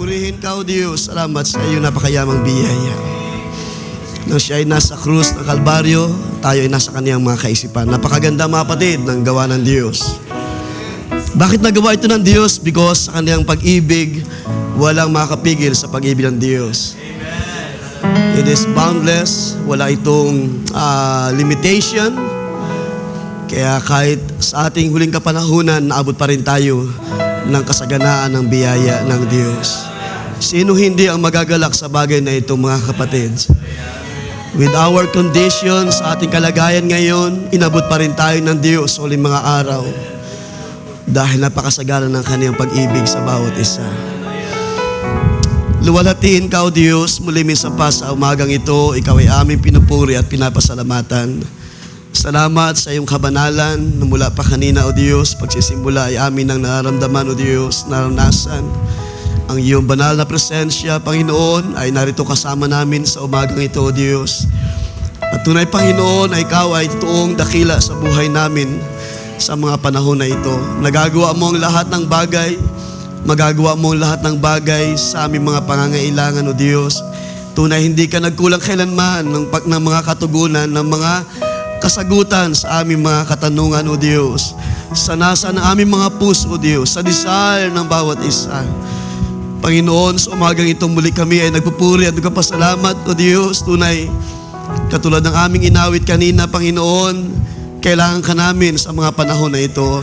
Purihin ka, O Diyos. Salamat sa iyong napakayamang biyaya. Nang siya ay nasa krus ng Kalbaryo, tayo ay nasa kaniyang mga kaisipan. Napakaganda, mga kapatid, ng gawa ng Diyos. Bakit nagawa ito ng Diyos? Because sa kaniyang pag-ibig, walang makakapigil sa pag-ibig ng Diyos. It is boundless. Wala itong limitation. Kaya kahit sa ating huling kapanahunan, naabot pa rin tayo ng kasaganaan ng biyaya ng Diyos. Sino hindi ang magagalak sa bagay na ito, mga kapatid? With our conditions, sa ating kalagayan ngayon, inabot pa rin tayo ng Diyos sa uling mga araw dahil napakasagana ng kaniyang pag-ibig sa bawat isa. Luwalhatiin ka, O Diyos, muli minsan pa sa umagang ito, ikaw ay aming pinupuri at pinapasalamatan. Salamat sa iyong kabanalan na mula pa kanina, O Diyos, pagsisimula ay amin ang nararamdaman, O Diyos, naranasan. Ang iyong banal na presensya, Panginoon, ay narito kasama namin sa umagang ito, O Diyos. At tunay, Panginoon, ay ikaw ay totoong dakila sa buhay namin sa mga panahon na ito. Nagagawa mo ang lahat ng bagay, magagawa mo ang lahat ng bagay sa aming mga pangangailangan, O Diyos. Tunay, hindi ka nagkulang kailanman ng mga katugunan, ng mga kasagutan sa aming mga katanungan, O Diyos. Sa nasa ng aming mga puso, O Diyos, sa desire ng bawat isa. Panginoon, sa umagang ito muli kami ay nagpupuri at nagpapasalamat, O Diyos. Tunay, katulad ng aming inawit kanina, Panginoon, kailangan ka namin sa mga panahon na ito.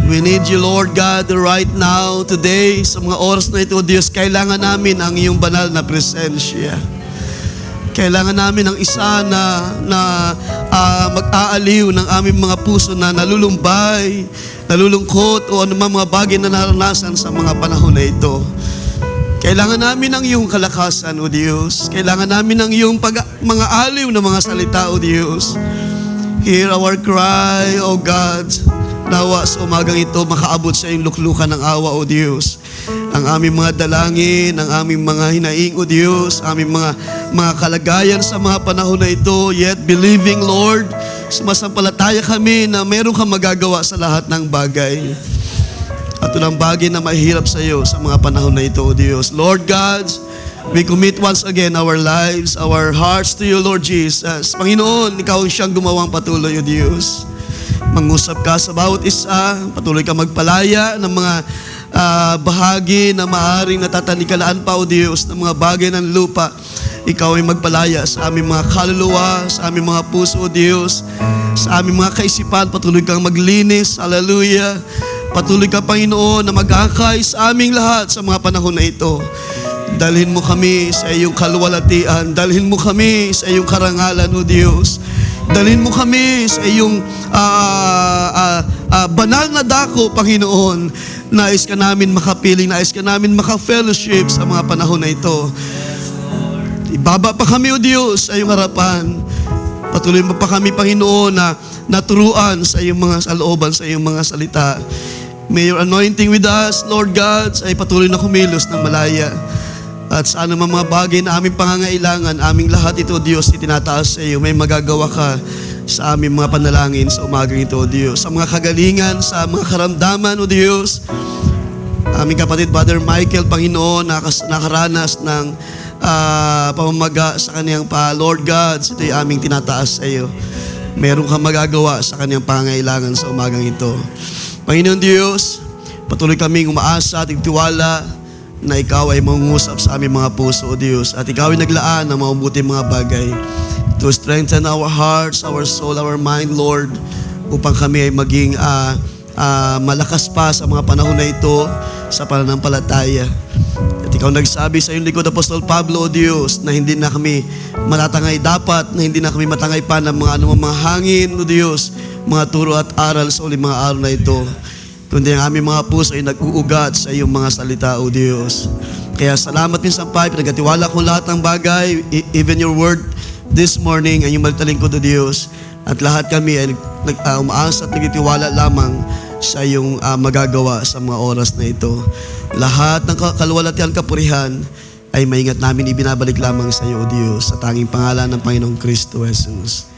We need you, Lord God, right now, today, sa mga oras na ito, O Diyos, kailangan namin ang iyong banal na presensya. Kailangan namin ang isa na mag-aaliw ng aming mga puso na nalulumbay, nalulungkot o anumang mga bagay na naranasan sa mga panahon na ito. Kailangan namin ang iyong kalakasan, O Diyos. Kailangan namin ang iyong mga aliw na mga salita, O Diyos. Hear our cry, O God. Nawa sa umagang ito makaabot sa iyong luklukan ng awa, O Diyos. Ang aming mga dalangin, ang aming mga hinaing, O Diyos, aming mga kalagayan sa mga panahon na ito, yet believing, Lord, sumasampalataya kami na meron kang magagawa sa lahat ng bagay. At walang bagay na mahirap sa iyo sa mga panahon na ito, O Diyos. Lord God, we commit once again our lives, our hearts to you, Lord Jesus. Panginoon, ikaw ang siyang gumawang patuloy, O Diyos. Mangusap ka sa bawat isa, patuloy ka magpalaya ng mga bahagi na maaring natatangikalaan pa, O Diyos, ng mga bagay ng lupa. Ikaw ay magpalaya sa aming mga kaluluwa, sa aming mga puso, O Diyos, sa aming mga kaisipan. Patuloy kang maglinis, hallelujah. Patuloy ka, Panginoon, na mag-angkay sa aming lahat sa mga panahon na ito. Dalhin mo kami sa iyong kaluwalhatian, dalhin mo kami sa iyong karangalan, O Diyos. Dalhin mo kami sa iyong banal na dako, Panginoon. Nais ka namin makapiling, nais ka namin maka-fellowship sa mga panahon na ito. Ibaba pa kami, O Diyos, sa iyong harapan. Patuloy mo pa kami, Panginoon, na naturuan sa iyong mga salooban, sa iyong mga salita. May your anointing with us, Lord God, ay patuloy na kumilos ng malaya. At sa anumang mga bagay na aming pangangailangan, aming lahat ito, Diyos, itinataas sa iyo. May magagawa ka sa aming mga panalangin sa umagang ito, O Diyos. Sa mga kagalingan, sa mga karamdaman, O Diyos. Aming kapatid, Brother Michael, Panginoon, nakaranas ng pamamaga sa kaniyang Lord God, ito'y aming tinataas sa iyo. Meron kang magagawa sa kaniyang pangangailangan sa umagang ito. Panginoon Diyos, patuloy kaming umaasa at tiwala na ikaw ay mangungusap sa aming mga puso, O Diyos, at ikaw ay naglaan ng mabubuting mga bagay to strengthen our hearts, our soul, our mind, Lord, upang kami ay maging malakas pa sa mga panahon na ito sa pananampalataya. At ikaw nagsabi sa iyong likod, Apostol Pablo, O Diyos, na hindi na kami matatangay dapat, na hindi na kami matangay pa ng mga anumang mga hangin, O Diyos, mga turo at aral sa uling mga araw na ito. Kundi ang aming mga puso ay nag-uugat sa iyong mga salita, O Diyos. Kaya salamat minsan pa, pinagkatiwala ko lahat ng bagay, even your word this morning, ang iyong malitalingkod, O Diyos. At lahat kami ay umaasa at nagtitiwala lamang sa iyong magagawa sa mga oras na ito. Lahat ng kaluwalhatian, kapurihan ay maingat namin ibinabalik lamang sa iyo, O Diyos, sa tanging pangalan ng Panginoong Kristo Jesus.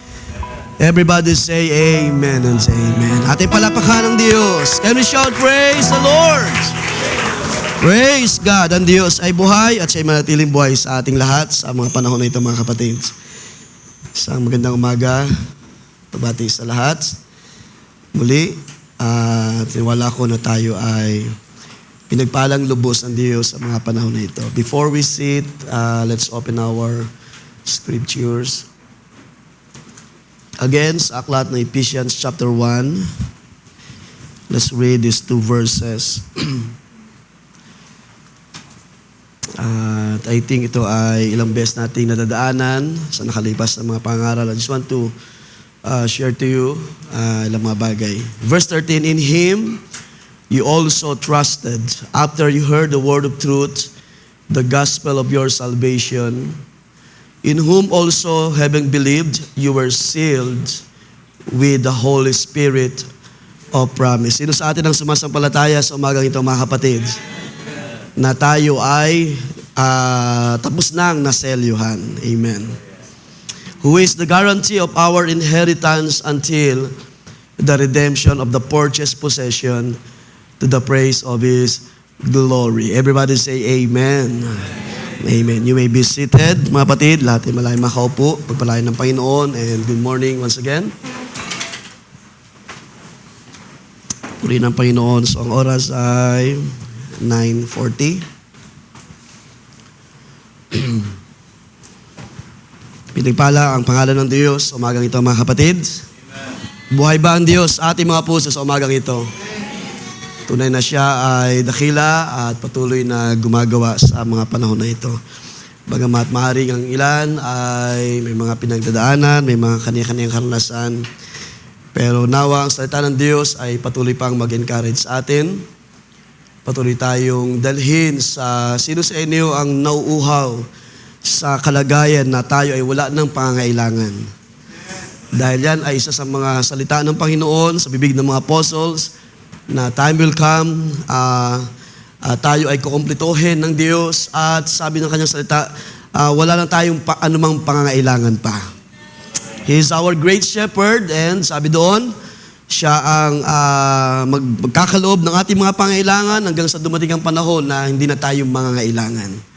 Everybody say amen and say amen. Ating palapakan ng Diyos. Can we shout praise the Lord? Praise God! Ang Diyos ay buhay at siya'y manatiling buhay sa ating lahat sa mga panahon na ito, mga kapatid. Isang magandang umaga, pabati sa lahat. Muli, tiniwala ko na tayo ay pinagpalang lubos ng Diyos sa mga panahon na ito. Before we sit, let's open our scriptures. Again, sa aklat ng Ephesians chapter 1. Let's read these two verses. At I think ito ay ilang beses nating nadadaanan sa nakalipas na mga pangaral. I just want to share to you ilang mga bagay. Verse 13, in Him you also trusted after you heard the word of truth, the gospel of your salvation, in whom also having believed you were sealed with the Holy Spirit of promise. Sino sa atin ang sumasampalataya sa umagang ito, mga kapatid? Na tayo ay tapos nang naselyuhan. Amen. Who is the guarantee of our inheritance until the redemption of the purchased possession to the praise of His glory. Everybody say Amen. Amen. You may be seated, mga kapatid. Lahat ay malay makaupo. Pagpalain ng Panginoon. And good morning once again. Puri ng Panginoon. So ang oras ay 9:40. Pinagpala ang pangalan ng Diyos sa umagang ito, mga kapatid. Amen. Buhay ba ang Diyos sa ating mga puso sa umagang ito? Amen. Tunay na siya ay dakila at patuloy na gumagawa sa mga panahon na ito. Bagamat maaaring ang ilan ay may mga pinagdadaanan, may mga kanya-kanyang karanasan, pero nawa ang salita ng Diyos ay patuloy pang mag-encourage sa atin. Patuloy tayong dalhin sa sino sa inyo ang nauuhaw sa kalagayan na tayo ay wala ng pangangailangan. Dahil yan ay isa sa mga salita ng Panginoon sa bibig ng mga apostles na time will come, tayo ay kukumplituhin ng Diyos at sabi ng kanyang salita, wala lang tayong anumang pangangailangan pa. He is our great shepherd and sabi doon, siya ang magkakaloob ng ating mga pangailangan hanggang sa dumating ang panahon na hindi na tayo mangangailangan.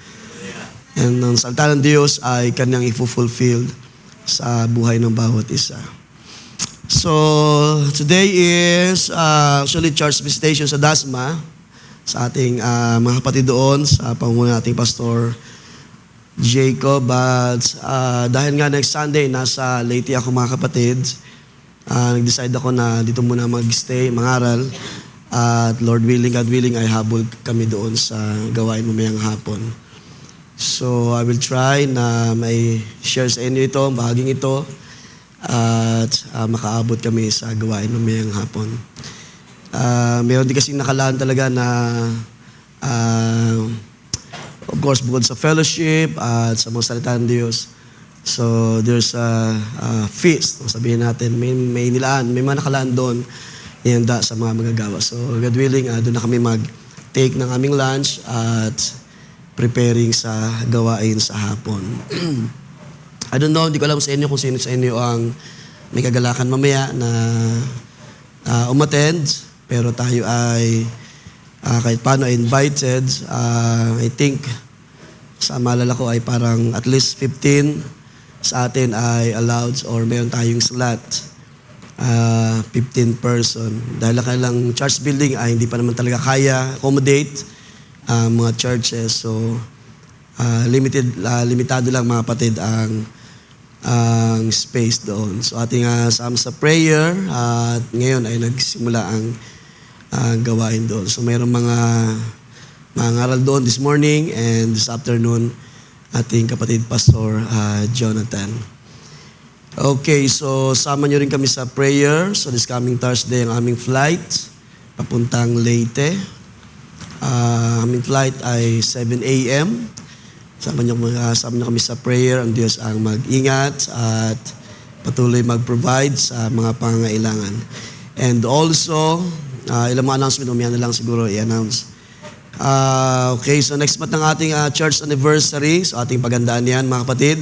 And ang salita ng Diyos ay kanyang i-fulfill sa buhay ng bawat isa. So, today is actually church visitation sa Dasma sa ating mga kapatid doon sa pangunguna nating Pastor Jacob. But dahil nga next Sunday, nasa Leyte ako, mga kapatid, nag-decide ako na dito muna mag-stay, mangaral. At Lord willing, God willing, ay habol kami doon sa gawain mamayang hapon. So, I will try na may share sa inyo ito, bahaging ito, at makaabot kami sa gawain mamayang hapon. Mayroon din kasing nakalaan talaga na, of course, bukod sa fellowship at sa mga salita ng Diyos, so there's a feast, sabihin natin, may nilaan, may mga nakalaan doon, ihanda sa mga magagawa. So God willing, doon na kami mag-take ng aming lunch at preparing sa gawain sa hapon. I don't know, hindi ko alam sa inyo kung sino sa inyo ang may kagalakan mamaya na umattend, pero tayo ay kahit paano invited. I think, sa maalala ko ay parang at least 15 sa atin ay allowed or mayroon tayong slot, 15 person. Dahil lang church building ay hindi pa naman talaga kaya accommodate mga churches. So, limitado lang, mga kapatid, ang space doon. So, ating sama sa prayer at ngayon ay nagsimula ang gawain doon. So, mayroong mga ngaral doon this morning and this afternoon, ating kapatid Pastor Jonathan. Okay, so sama nyo rin kami sa prayer. So this coming Thursday ang aming flight papuntang Leyte. Aming flight ay 7 a.m. Sama nyo kami sa prayer. Ang Diyos ang mag-ingat at patuloy mag-provide sa mga pangangailangan. And also, ilang mga announcement, umiyan na lang siguro i-announce. Okay, so next month ng ating church anniversary, so ating pagandaan yan, mga kapatid.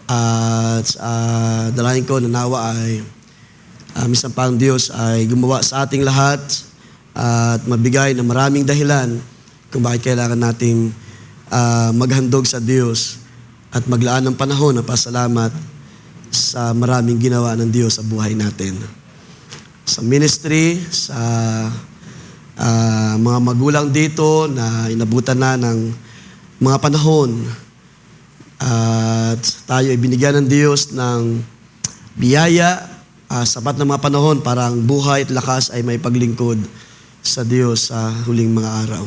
At dalahin ko na nawa ay minsan pa ang Diyos ay gumawa sa ating lahat at mabigay ng maraming dahilan kung bakit kailangan nating maghandog sa Diyos at maglaan ng panahon na pasalamat sa maraming ginawa ng Diyos sa buhay natin. Sa ministry, sa mga magulang dito na inabutan na ng mga panahon at tayo ay binigyan ng Diyos ng biyaya, sapat na mga panahon para ang buhay at lakas ay may paglingkod sa Diyos sa huling mga araw.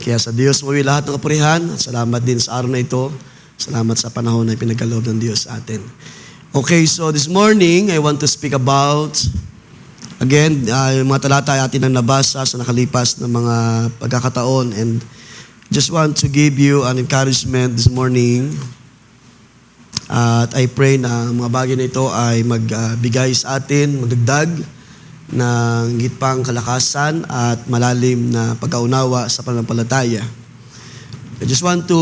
Kaya sa Diyos mawi lahat ng kapurihan. Salamat din sa araw na ito. Salamat sa panahon na pinagkaloob ng Diyos sa atin. Okay, so this morning, I want to speak about, again, yung mga talata ay atin ang nabasa sa nakalipas na mga pagkakataon, and just want to give you an encouragement this morning. At I pray na mga bagay na ito ay magbigay sa atin, magdagdag ng higit pang kalakasan at malalim na pagkaunawa sa pananampalataya. I just want to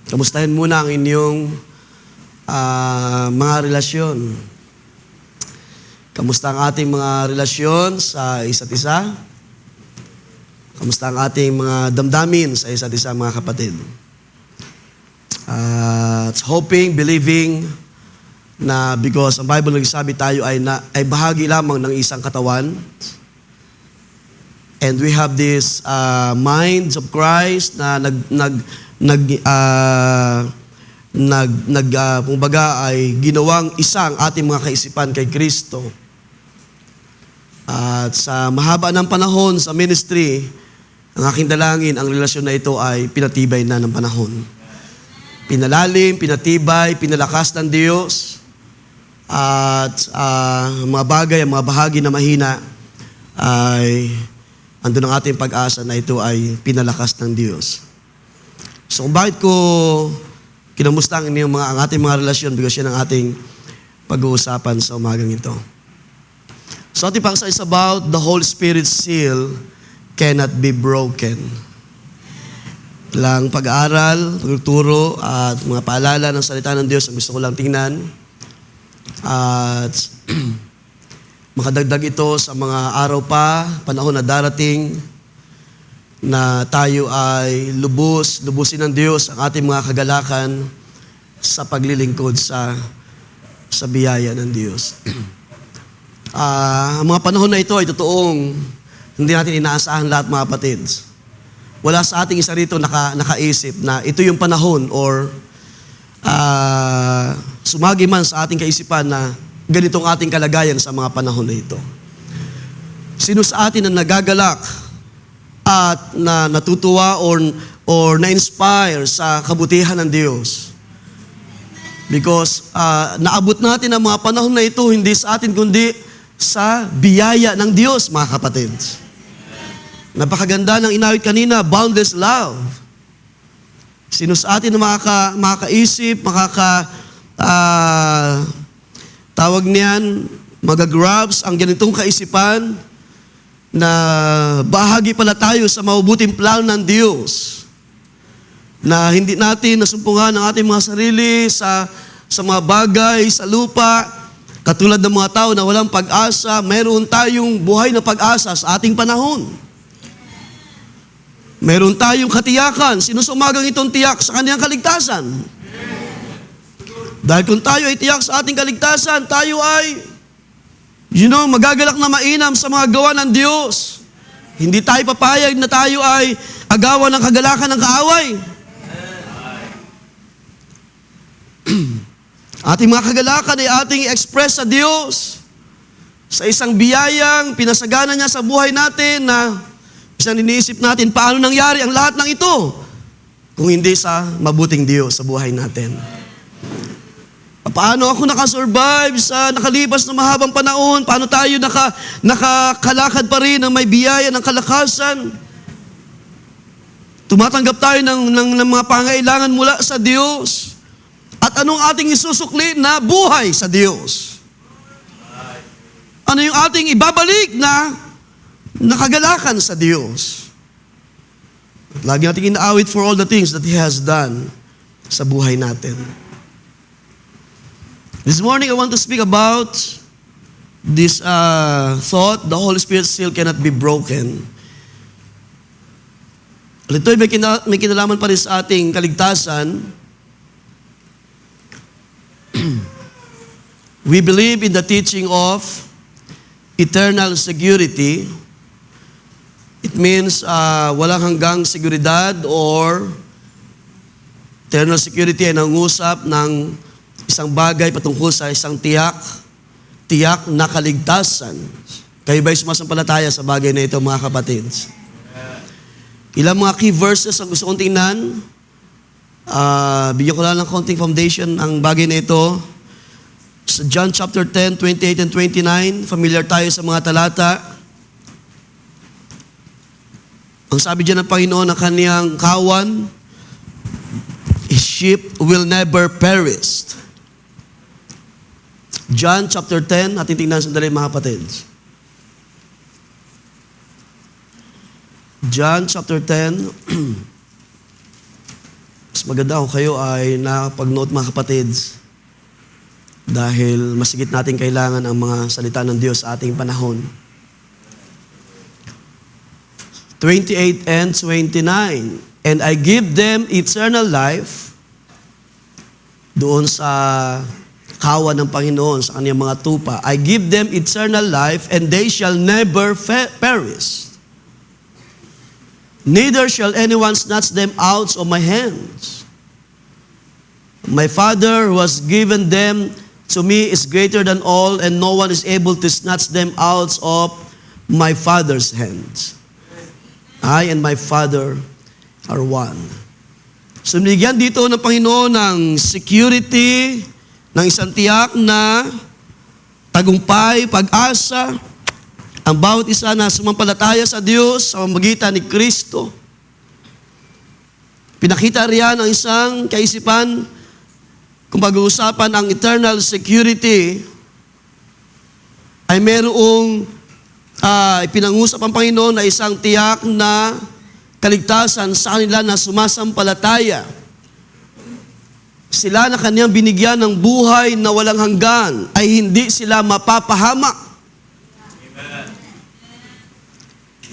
kamustahin muna ang inyong mga relasyon. Kamusta ang ating mga relasyon sa isa't isa? Kamusta ang ating mga damdamin sa isa't isa, mga kapatid? Hoping, believing na because ang Bible nagsabi tayo ay bahagi lamang ng isang katawan. And we have this minds of Christ na kumbaga ay ginawang isang ating mga kaisipan kay Kristo. At sa mahaba ng panahon sa ministry, ang aking dalangin, ang relasyon na ito ay pinatibay na ng panahon. Pinalalim, pinatibay, pinalakas ng Diyos. At mga bagay, ang mga bahagi na mahina ay andun ang ating pag-asa na ito ay pinalakas ng Diyos. So kung bakit ko kinamusta ang ating mga relasyon, because yan ang ating pag-uusapan sa umagang ito. So ating pag-asa is about the Holy Spirit seal cannot be broken. Lang pag-aaral, pagtuturo at mga paalala ng salita ng Diyos ang gusto ko lang tingnan. At makadagdag ito sa mga araw pa, panahon na darating, na tayo ay lubusin ng Diyos ang ating mga kagalakan sa paglilingkod sa biyaya ng Diyos. Ang mga panahon na ito ay totoong hindi natin inaasahan lahat, mga kapatids. Wala sa ating isa rito nakaisip na ito yung panahon or sumagi man sa ating kaisipan na ganitong ating kalagayan sa mga panahon na ito. Sino sa atin na nagagalak at na natutuwa or na-inspire sa kabutihan ng Diyos? Because naabot natin ang mga panahon na ito hindi sa atin kundi sa biyaya ng Diyos, mga kapatids. Napakaganda ng inawit kanina, boundless love. Sino sa atin na makakaisip, tawag niyan, magagrabs ang ganitong kaisipan na bahagi pala tayo sa mabubuting plano ng Diyos. Na hindi natin nasumpungan ang ating mga sarili sa mga bagay, sa lupa, katulad ng mga tao na walang pag-asa, mayroon tayong buhay na pag-asa sa ating panahon. Meron tayong katiyakan. Sinusumagang itong tiyak sa kaniyang kaligtasan. Dahil kung tayo ay tiyak sa ating kaligtasan, tayo ay, magagalak na mainam sa mga gawa ng Diyos. Hindi tayo papayag na tayo ay agawan ng kagalakan ng kaaway. Ating mga kagalakan ay ating i-express sa Diyos sa isang biyayang pinasagana niya sa buhay natin na isang iniisip natin, paano nangyari ang lahat ng ito kung hindi sa mabuting Diyos sa buhay natin? Paano ako nakasurvive sa nakalipas na mahabang panahon? Paano tayo nakakalakad pa rin ng may biyaya ng kalakasan? Tumatanggap tayo ng mga pangailangan mula sa Diyos. At anong ating isusukli na buhay sa Diyos? Ano yung ating ibabalik na nakagalakan sa Diyos? At lagi natin inaawit for all the things that He has done sa buhay natin. This morning, I want to speak about this thought, the Holy Spirit still cannot be broken. Ito'y may kinalaman pa rin sa ating kaligtasan. We believe in the teaching of eternal security. It means walang hanggang seguridad, or eternal security ay nangusap ng isang bagay patungkol sa isang tiyak na kaligtasan. Kayo ba'y sumasampalataya sa bagay na ito, mga kapatid? Ilang mga key verses ang gusto kong tingnan. Bigyan ko lang ng konting foundation ang bagay na ito. Sa John chapter 10, 28 and 29, familiar tayo sa mga talata. Ang sabi dyan ng Panginoon ng kaniyang kawan, His sheep will never perish. John chapter 10, ating tingnan sandali mga kapatid. John chapter 10, mas maganda kung kayo ay nakapag-note mga kapatid, dahil masigit natin kailangan ang mga salita ng Diyos sa ating panahon. 28 and 29, and I give them eternal life, doon sa kawan ng Panginoon, sa kaniyang mga tupa. I give them eternal life, and they shall never perish. Neither shall anyone snatch them out of my hands. My Father who has given them to me is greater than all, and no one is able to snatch them out of my Father's hands. I and my Father are one. So, binigyan dito ng Panginoon ng security, ng isang tiyak na tagumpay, pag-asa, ang bawat isa na sumampalataya sa Diyos sa pamamagitan ni Kristo. Pinakita riyan ang isang kaisipan kung pag-uusapan ang eternal security, ay merong pinangusap ang Panginoon na isang tiyak na kaligtasan sa kanila na sumasampalataya. Sila na kaniyang binigyan ng buhay na walang hanggan, ay hindi sila mapapahamak.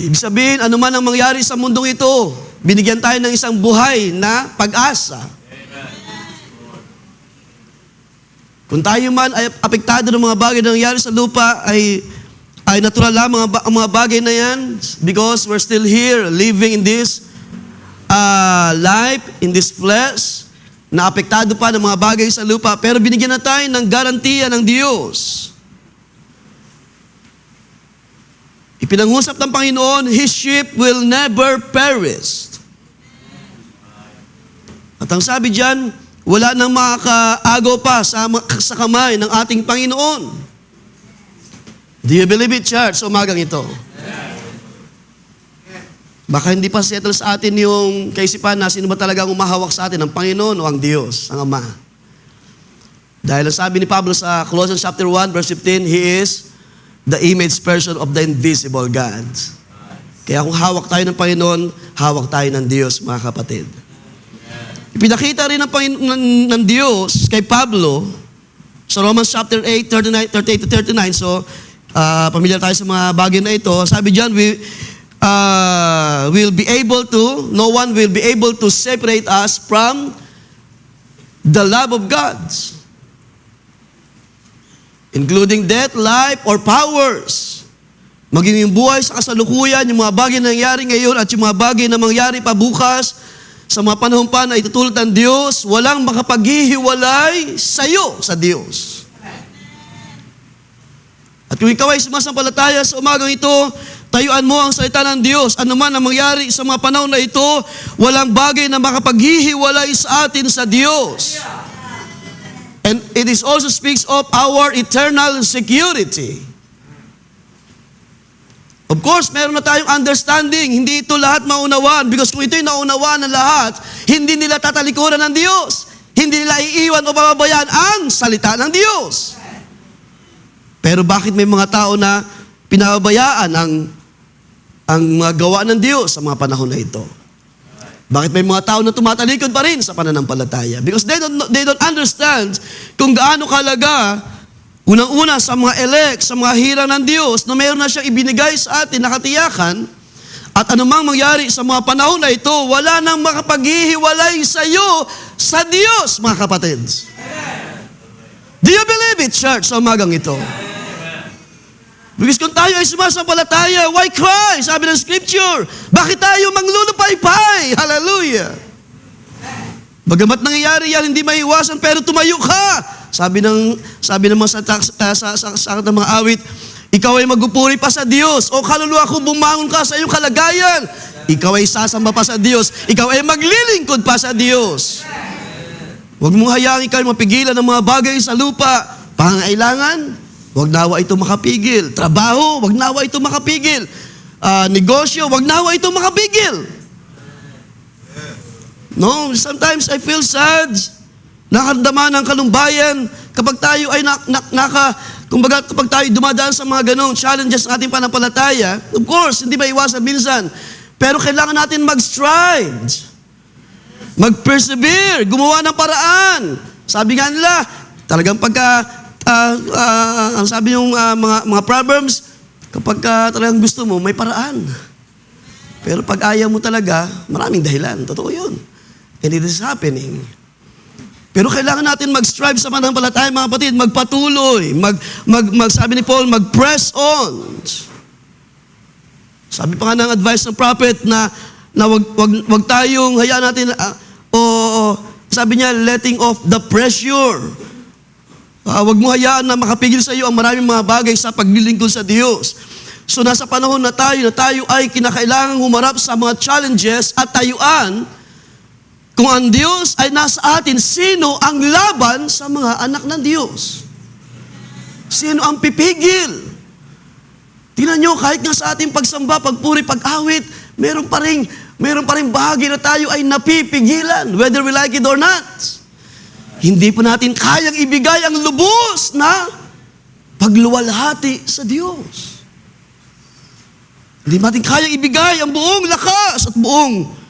Ibig sabihin, ano man ang mangyari sa mundong ito, binigyan tayo ng isang buhay na pag-asa. Kung tayo man ay apektado ng mga bagay na nangyari sa lupa, ay natural lang ang mga bagay na yan, because we're still here, living in this life, in this flesh, na apektado pa ng mga bagay sa lupa, pero binigyan na tayo ng garantiya ng Diyos. Ipinangusap ng Panginoon, His sheep will never perish. At ang sabi diyan, wala nang makakaagaw pa sa kamay ng ating Panginoon. Do you believe it, church, umagang ito? Baka hindi pa settle sa atin yung kaisipan na sino ba talagang umahawak sa atin, ang Panginoon o ang Diyos, ang Ama. Dahil ang sabi ni Pablo sa Colossians chapter 1, verse 15, He is the image person of the invisible God. Kaya kung hawak tayo ng Panginoon, hawak tayo ng Diyos, mga kapatid. Ipinakita rin ng Diyos kay Pablo sa Romans chapter 8, 38 to 39. So, pamilyar tayo sa mga bagay na ito. Sabi diyan, no one will be able to separate us from the love of God, including death, life, or powers. Maging yung buhay sa kasalukuyan, yung mga bagay na nangyari ngayon at yung mga bagay na mangyari pa bukas, sa mga panahon pa na itutulad ng Diyos, walang makapaghihiwalay sa iyo, sa Diyos. At kung ikaw ay sumasampalataya sa umagang ito, tayuan mo ang salita ng Diyos. Ano man ang mangyari sa mga panahon na ito, walang bagay na makapaghihiwalay sa atin sa Diyos. And it is also speaks of our eternal security. Of course, meron na tayong understanding. Hindi ito lahat maunawaan. Because kung ito'y naunawaan ng lahat, hindi nila tatalikuran ng Diyos. Hindi nila iiwan o pababayaan ang salita ng Diyos. Pero bakit may mga tao na pinababayaan ang mga gawa ng Diyos sa mga panahon na ito? Bakit may mga tao na tumatalikod pa rin sa pananampalataya? Because they don't understand kung gaano kalaga Unang-una sa mga elect, sa mga hirang ng Diyos na mayroon na siyang ibinigay sa atin na katiyakan, at anumang mangyari sa mga panahon na ito, wala nang makapaghihiwalay sa iyo sa Diyos, mga kapatids. Do you believe it, church, sa umagang ito? Because kung tayo ay sumasampalataya, why cry? Sabi ng Scripture, bakit tayo manglulupaypay? Hallelujah! Bagamat nangyayari yan, hindi maiwasan, pero tumayo ka. Sabi ng mga sa ng mga awit, ikaw ay magupuri pa sa Diyos. O kaluluwa ko, bumangon ka sa iyong kalagayan. Ikaw ay sasamba pa sa Diyos. Ikaw ay maglilingkod pa sa Diyos. Huwag mong hayaan ikaw mapigilan ng mga bagay sa lupa. Pangailangan, huwag nawa ito makapigil. Trabaho, huwag nawa ito makapigil. Negosyo, huwag nawa ito makapigil. No, sometimes I feel sad. Nakaramdaman ng kalumbayan kapag tayo ay kapag tayo dumadaan sa mga ganong challenges ng ating panampalataya. Of course, hindi maiwasan minsan. Pero kailangan natin mag-strive. Mag-persevere. Gumawa ng paraan. Sabi nga nila, talagang ang sabi yung mga Proverbs, kapag talagang gusto mo, may paraan. Pero pag ayaw mo talaga, maraming dahilan. Totoo yun. And it is happening. Pero kailangan natin mag-strive sa panampalataya, mga kapatid, magpatuloy, sabi ni Paul, mag-press on. Sabi pa nga ng advice ng prophet na wag tayong, hayaan natin, sabi niya, letting off the pressure. Wag mo hayaan na makapigil sa iyo ang maraming mga bagay sa paglilingkod sa Diyos. So nasa panahon na tayo ay kinakailangang humarap sa mga challenges at tayuan. Kung ang Diyos ay nasa atin, sino ang laban sa mga anak ng Diyos? Sino ang pipigil? Tingnan nyo, kahit nga sa ating pagsamba, pagpuri, pag-awit, meron pa rin bahagi na tayo ay napipigilan, whether we like it or not. Hindi pa natin kayang ibigay ang lubos na pagluwalhati sa Diyos. Hindi natin kayang ibigay ang buong lakas at buong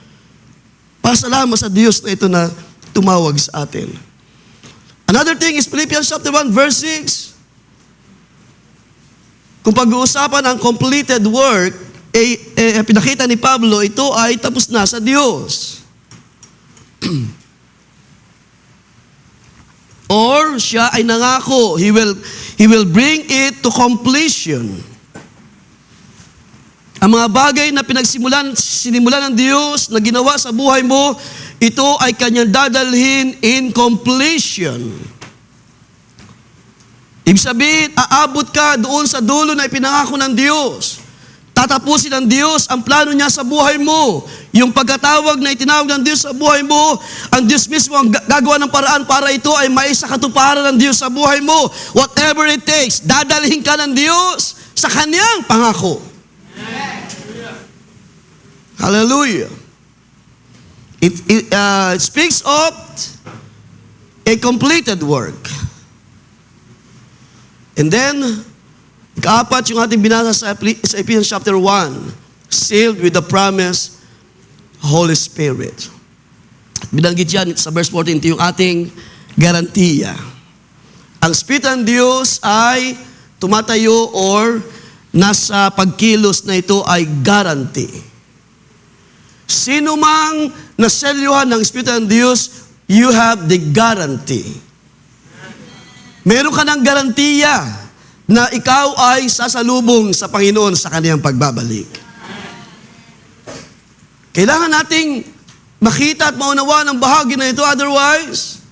pasalamat sa Diyos na ito na tumawag sa atin. Another thing is Philippians chapter 1 verse 6. Kung pag-uusapan ang completed work, pinakita ni Pablo, ito ay tapos na sa Diyos. Or siya ay nangako, He will bring it to completion. Ang mga bagay na sinimulan ng Diyos na ginawa sa buhay mo, ito ay Kanyang dadalhin in completion. Ibig sabihin, aabot ka doon sa dulo na ipinangako ng Diyos. Tatapusin ng Diyos ang plano niya sa buhay mo. Yung pagkatawag na itinawag ng Diyos sa buhay mo, ang Diyos mismo ang gagawa ng paraan para ito ay maisakatuparan ng Diyos sa buhay mo. Whatever it takes, dadalhin ka ng Diyos sa Kanyang pangako. Hallelujah. It speaks of a completed work. And then, ikaapat yung ating binasa sa Ephesians chapter 1, sealed with the promise, Holy Spirit. Binanggit yan sa verse 14, ito yung ating garantiya. Ang Spirit ng Diyos ay tumatayo or nasa pagkilos na ito ay guarantee. Sino mang naselyuhan ng Espiritu ng Diyos, you have the guarantee. Meron ka ng garantiya na ikaw ay sasalubong sa Panginoon sa Kanyang pagbabalik. Kailangan nating makita at maunawa ng bahagi na ito, otherwise,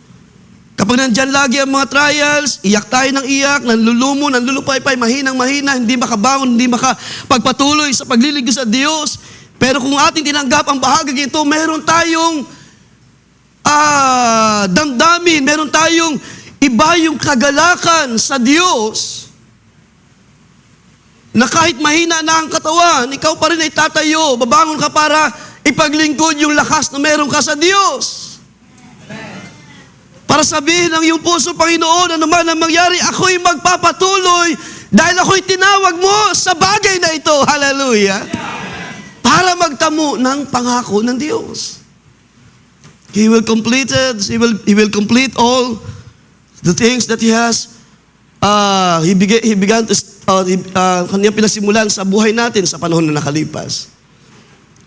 kapag nandyan lagi ang mga trials, iyak tayo ng iyak, nanlulumo, nanlulupaypay, mahinang-mahina, hindi makabangon, hindi makapagpatuloy sa paglilingkod sa Diyos. Pero kung ating tinanggap ang bahagi ito, meron tayong damdamin, meron tayong iba yung kagalakan sa Diyos na kahit mahina na ang katawan, ikaw pa rin ay tatayo, babangon ka para ipaglingkod yung lakas na meron ka sa Diyos. Para sabihin ng iyong puso, Panginoon, ano man ang mangyari, ako'y magpapatuloy dahil ako'y tinawag mo sa bagay na ito. Hallelujah. Para magtamo ng pangako ng Diyos. He will complete it. He will complete all the things that He has he began to, kanyang pinasimulan sa buhay natin sa panahon na nakalipas.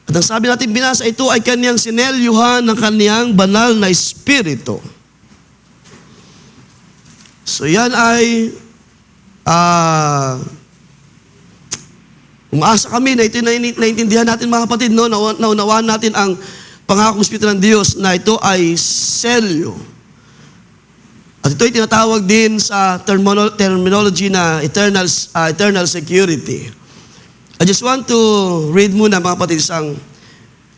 At ang sabi natin binasa, ito ay kanyang sinelyuhan ng kanyang banal na espiritu. So yan ay umaasa kami na ito naintindihan natin mga kapatid, no? Naunawaan natin ang pangakong espiritu ng Diyos na ito ay selyo. At ito ay tinatawag din sa terminology na eternal security. I just want to read muna mga kapatid isang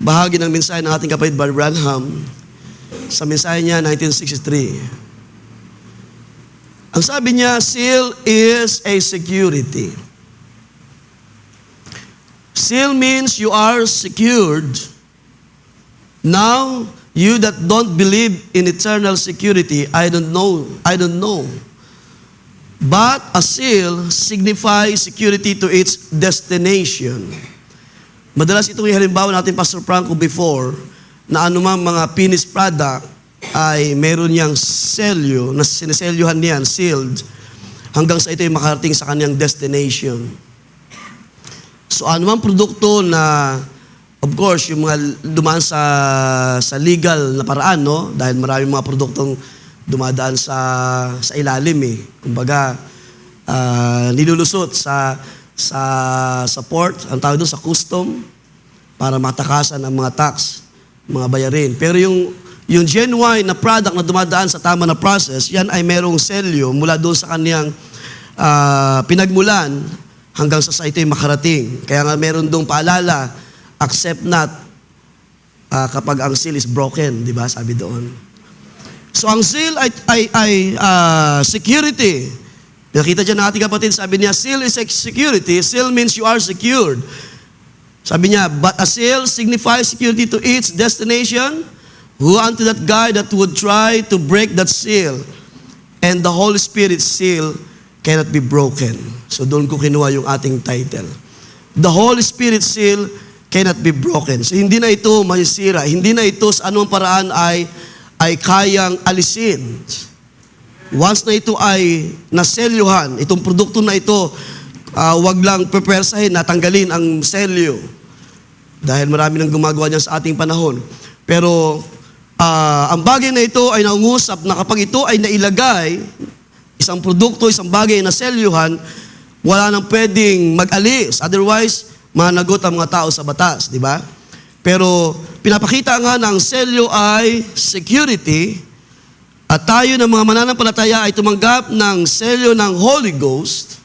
bahagi ng mensahe ng ating kapatid Brother Branham sa mensahe niya 1963. Ang sabi niya, seal is a security. Seal means you are secured. Now, you that don't believe in eternal security, I don't know. But a seal signifies security to its destination. Madalas itong halimbawa natin, Pastor Franco, before, na anumang mga finished product ay meron niyang selyo, na sineselyuhan niyan, sealed, hanggang sa ito ay makarating sa kanyang destination. So anumang produkto na, of course, yung mga dumaan sa legal na paraan, no? Dahil maraming mga produktong dumadaan sa ilalim eh. Kumbaga, nilulusot sa port, ang tawag doon sa custom, para matakasan ang mga tax, mga bayarin. Pero yung genuine na product na dumadaan sa tama na process, yan ay merong selyo mula doon sa kanyang pinagmulan hanggang sa ito ay makarating. Kaya nga meron doong paalala, accept not kapag ang seal is broken, di ba? Sabi doon. So ang seal ay security. Nakita dyan natin kapatid, sabi niya, seal is security. Seal means you are secured. Sabi niya, but a seal signifies security to its destination. Who unto that guy that would try to break that seal? And the Holy Spirit's seal cannot be broken. So doon ko kinuha yung ating title. The Holy Spirit's seal cannot be broken. So hindi na ito masisira. Hindi na ito sa anong paraan ay kayang alisin. Once na ito ay naselyuhan, itong produkto na ito, wag lang pepersahin, natanggalin ang selyo. Dahil marami nang gumagawa niyan sa ating panahon. Pero ang bagay na ito ay naungusap na kapag ito ay nailagay, isang produkto, isang bagay na selyuhan, wala nang pwedeng mag-alis. Otherwise, managot ang mga tao sa batas, di ba? Pero pinapakita nga ng selyo ay security at tayo ng mga mananampalataya ay tumanggap ng selyo ng Holy Ghost.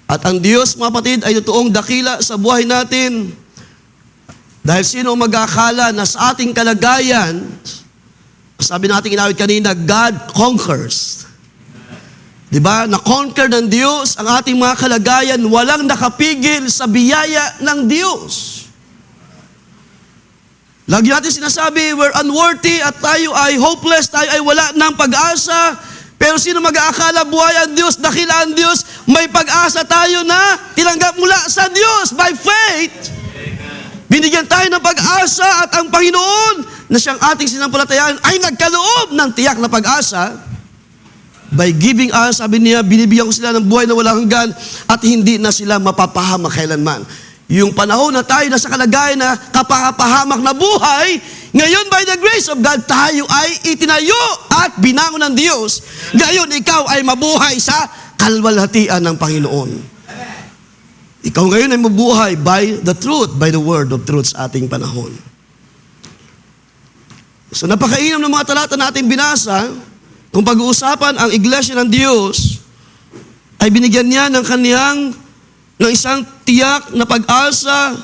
At ang Diyos, mga kapatid, ay totoong dakila sa buhay natin. Dahil sino ang mag-aakala na sa ating kalagayan, sabi natin inawit kanina, God conquers. Diba? Na-conquer ng Diyos ang ating mga kalagayan, walang nakapigil sa biyaya ng Diyos. Lagi natin sinasabi, we're unworthy at tayo ay hopeless, tayo ay wala ng pag-asa. Pero sino mag-aakala buhay ang Diyos, dakila ang Diyos, may pag-asa tayo na tinanggap mula sa Diyos by faith. Binigyan tayo ng pag-asa at ang Panginoon na siyang ating sinampalatayaan ay nagkaloob ng tiyak na pag-asa. By giving us, sabi niya, binibigyan ko sila ng buhay na walang hanggan at hindi na sila mapapahamak kailanman. Yung panahon na tayo nasa kalagayan na kapahamak na buhay, ngayon by the grace of God, tayo ay itinayo at binangon ng Diyos. Ngayon, ikaw ay mabuhay sa kalwalhatian ng Panginoon. Ikaw ngayon ay mabuhay by the truth, by the word of truth sa ating panahon. So napakainam ng mga talata natin binasa, kung pag-uusapan ang Iglesia ng Diyos, ay binigyan niya ng isang tiyak na pag-asa,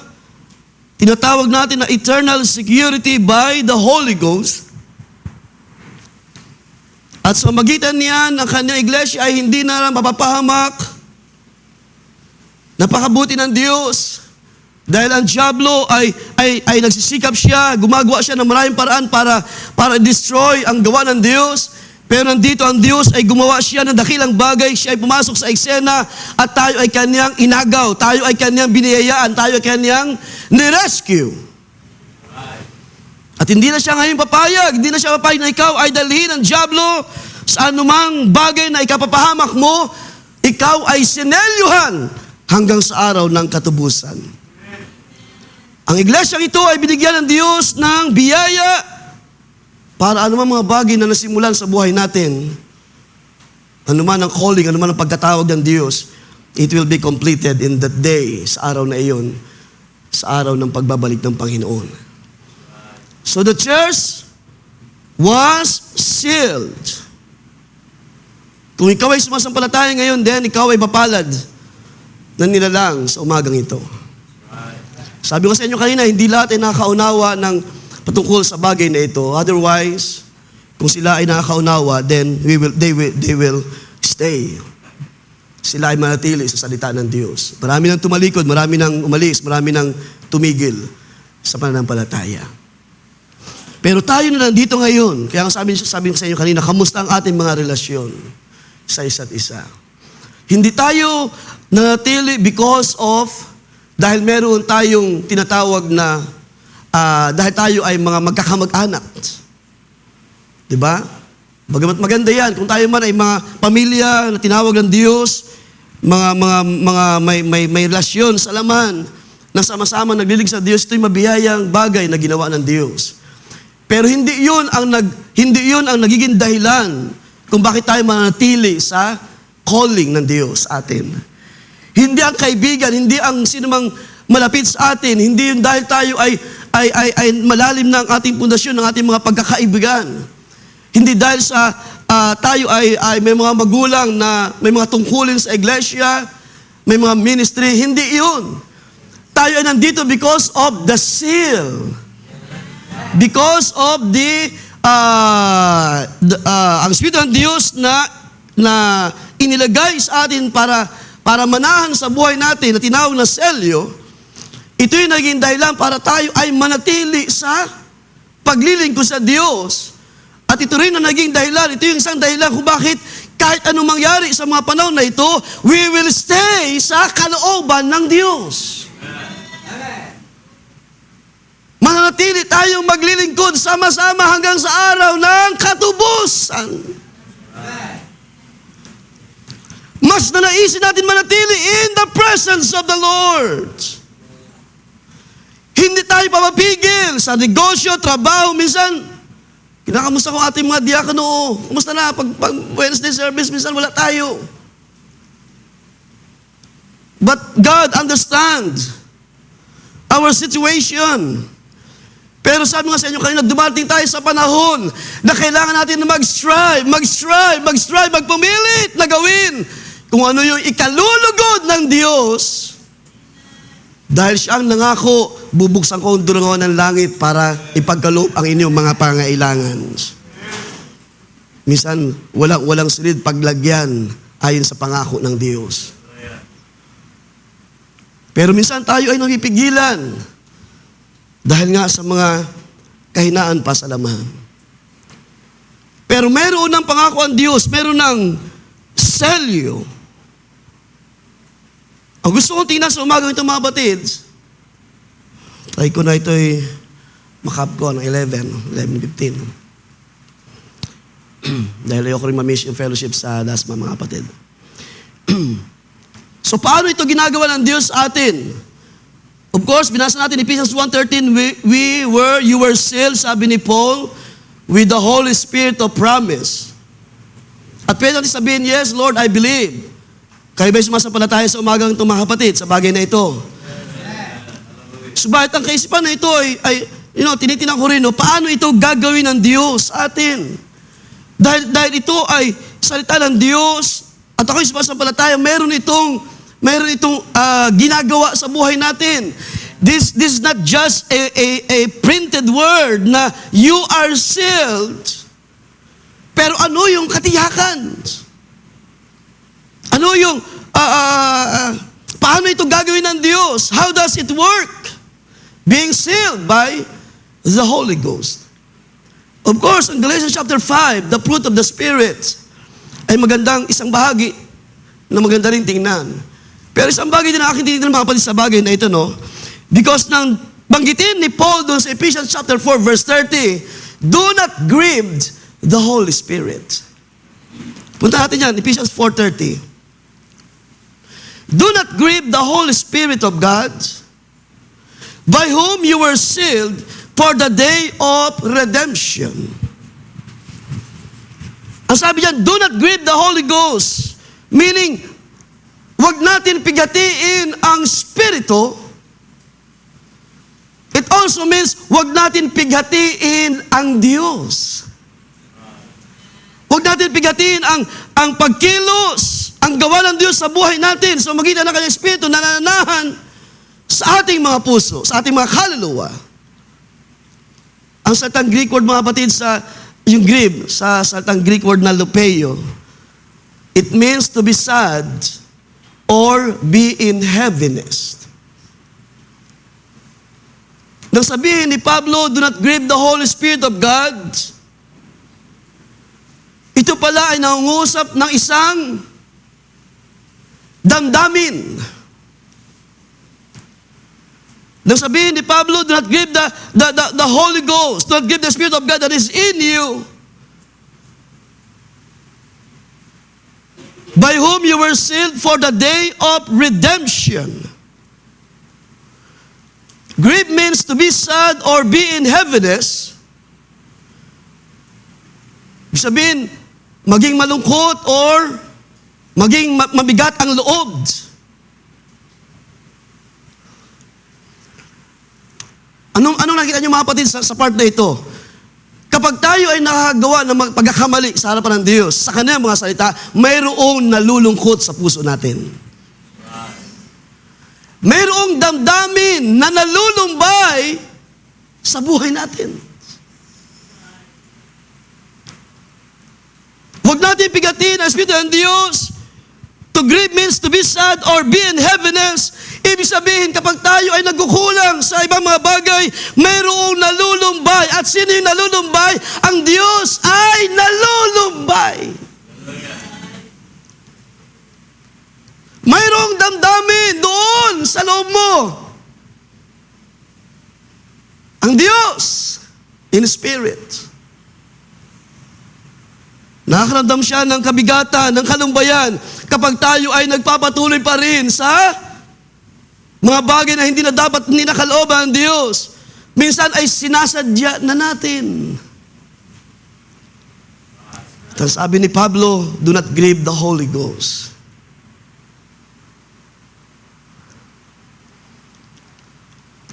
tinatawag natin na eternal security by the Holy Ghost. At sa magitan niyan, ang kanyang iglesia ay hindi na lang mapapahamak. Napakabuti ng Diyos. Dahil ang diablo ay nagsisikap siya, gumagawa siya ng maraming paraan para destroy ang gawa ng Diyos. Pero nandito ang Diyos ay gumawa siya ng dakilang bagay, siya ay pumasok sa eksena at tayo ay kanyang inagaw, tayo ay kanyang biniyayaan, tayo ay kanyang nirescue. At hindi na siya ngayon papayag, hindi na siya papayag na ikaw ay dalhin ng diablo sa anumang bagay na ikapapahamak mo, ikaw ay sinelyuhan hanggang sa araw ng katubusan. Ang iglesyang ito ay binigyan ng Diyos ng biyaya para anumang mga bagay na nasimulan sa buhay natin, anuman ang calling, anuman ang pagkatawag ng Diyos, it will be completed in that day, sa araw na iyon, sa araw ng pagbabalik ng Panginoon. So the church was sealed. Kung ikaw ay sumasampalataya ngayon, then ikaw ay mapalad na nilalang sa umagang ito. Sabi ko sa inyo kanina, hindi lahat ay nakakaunawa ng patungkol sa bagay na ito. Otherwise, kung sila ay nakakaunawa, then they will stay. Sila ay manatili sa salita ng Diyos. Marami nang tumalikod, marami nang umalis, marami nang tumigil sa pananampalataya. Pero tayo na nandito ngayon, kaya sabi ko sa inyo kanina, kamusta ang ating mga relasyon sa isa't isa? Hindi tayo nanatili because of, dahil meron tayong tinatawag na, dahil tayo ay mga magkakamag-anak. Diba? Bagamat maganda yan, kung tayo man ay mga pamilya na tinawag ng Diyos, may relasyon sa laman, na sama-sama naglilig sa Diyos, ito'y mabiyayang bagay na ginawa ng Diyos. Pero hindi yun ang nagiging dahilan kung bakit tayo manatili sa calling ng Diyos atin. Hindi ang kaibigan, hindi ang sinumang malapit sa atin, hindi yun dahil tayo ay malalim ng ating pundasyon, ng ating mga pagkakaibigan. Hindi dahil sa tayo ay may mga magulang na may mga tungkulin sa iglesia, may mga ministry, hindi yun. Tayo ay nandito because of the seal. Because of ang Espiritu ng Diyos na inilagay sa atin para manahan sa buhay natin na tinawag na selyo, ito yung naging dahilan para tayo ay manatili sa paglilingkod sa Diyos. At ito rin ang naging dahilan, ito yung isang dahilan kung bakit kahit anong mangyari sa mga panahon na ito, we will stay sa kalooban ng Diyos. Mananatili tayong maglilingkod sama-sama hanggang sa araw ng katubusan. Mas nanaisin natin manatili in the presence of the Lord. Hindi tayo papapigil sa negosyo, trabaho. Minsan, kinakamusta ko ating mga diakono. Kumusta na? Pag Wednesday service, minsan wala tayo. But God understands our situation. Pero sabi nga sa inyo kanina, dumating tayo sa panahon na kailangan natin na mag-strive, magpumilit na gawin kung ano yung ikalulugod ng Diyos. Dahil siya ang nangako, bubuksan ko ang dulungan ng langit para ipagkaloob ang inyong mga pangailangan. Minsan, walang silid paglagyan ayon sa pangako ng Diyos. Pero minsan tayo ay napipigilan dahil nga sa mga kahinaan pa sa laman. Pero meron ng pangako ang Diyos, meron ng selyo. Ang gusto kong tingnan sa umagang ito mga batids, try ko na ito'y makap ko ng 11:15. Dahil ayoko rin ma-miss yung fellowship sa DASMA mga kapatid. So paano ito ginagawa ng Diyos sa atin? Of course, binasa natin Ephesians 1:13, you were sealed, sabi ni Paul, with the Holy Spirit of promise. At pwede natin sabihin, yes, Lord, I believe. Kayo ba'y sumasampalataya sa umagang ito, mga kapatid, sa bagay na ito? Subalit ang kaisipan na ito ay tinitingnan ko rin, paano ito gagawin ng Diyos sa atin? Dahil ito ay salita ng Diyos, at ako'y sumasampalataya, meron itong ginagawa sa buhay natin. This is not just a printed word na you are sealed. Pero ano yung katiyakan? Ano yung, paano ito gagawin ng Diyos? How does it work? Being sealed by the Holy Ghost. Of course, in Galatians chapter 5, the fruit of the Spirit ay magandang isang bahagi na maganda rin tingnan. Pero isang bagay din na akin tinitingnan mga kapatid sa bagay na ito, because nang banggitin ni Paul doon sa Ephesians chapter 4 verse 30, do not grieve the Holy Spirit. Punta natin yan, Ephesians 4:30. Do not grieve the Holy Spirit of God, by whom you were sealed for the day of redemption. Ang sabi niyan, do not grieve the Holy Ghost. Meaning, wag natin pigatiin ang Espiritu. It also means, wag natin pigatiin ang Diyos. Wag natin pigatiin ang pagkilos, ang gawa ng Diyos sa buhay natin. So magitan ng kanyang Espiritu na nananahan sa ating mga puso, sa ating mga kaluluwa. Ang salitang Greek word, mga kapatid, yung grieve, sa salitang Greek word na lupeo, it means to be sad or be in heaviness. Nang sabihin ni Pablo, do not grieve the Holy Spirit of God, ito pala ay nangungusap ng isang damdamin. Nang sabihin ni Pablo, do not grieve the Holy Ghost, do not grieve the Spirit of God that is in you, by whom you were sealed for the day of redemption. Grieve means to be sad or be in heaviness. Ibig sabihin, maging malungkot or maging mabigat ang loob. Anong nakita niyo, mga kapatid, sa part na ito? Kapag tayo ay nakagawa ng pagkakamali sa harapan ng Diyos, sa kanyang mga salita, mayroong nalulungkot sa puso natin. Mayroong damdamin na nalulumbay sa buhay natin. Huwag natin pigatin ang Espiritu ng Diyos. To grieve means to be sad or be in heaviness. Ibig sabihin, kapag tayo ay nagkukulang sa ibang mga bagay, mayroong nalulumbay. At sino yung nalulumbay? Ang Diyos ay nalulumbay. Mayroong damdamin doon sa loob mo. Ang Diyos in spirit. Nakakaramdam siya ng kabigatan, ng kalumbayan kapag tayo ay nagpapatuloy pa rin sa mga bagay na hindi na dapat ninakalooban ng Diyos. Minsan ay sinasadya na natin. At sabi ni Pablo, do not grieve the Holy Ghost.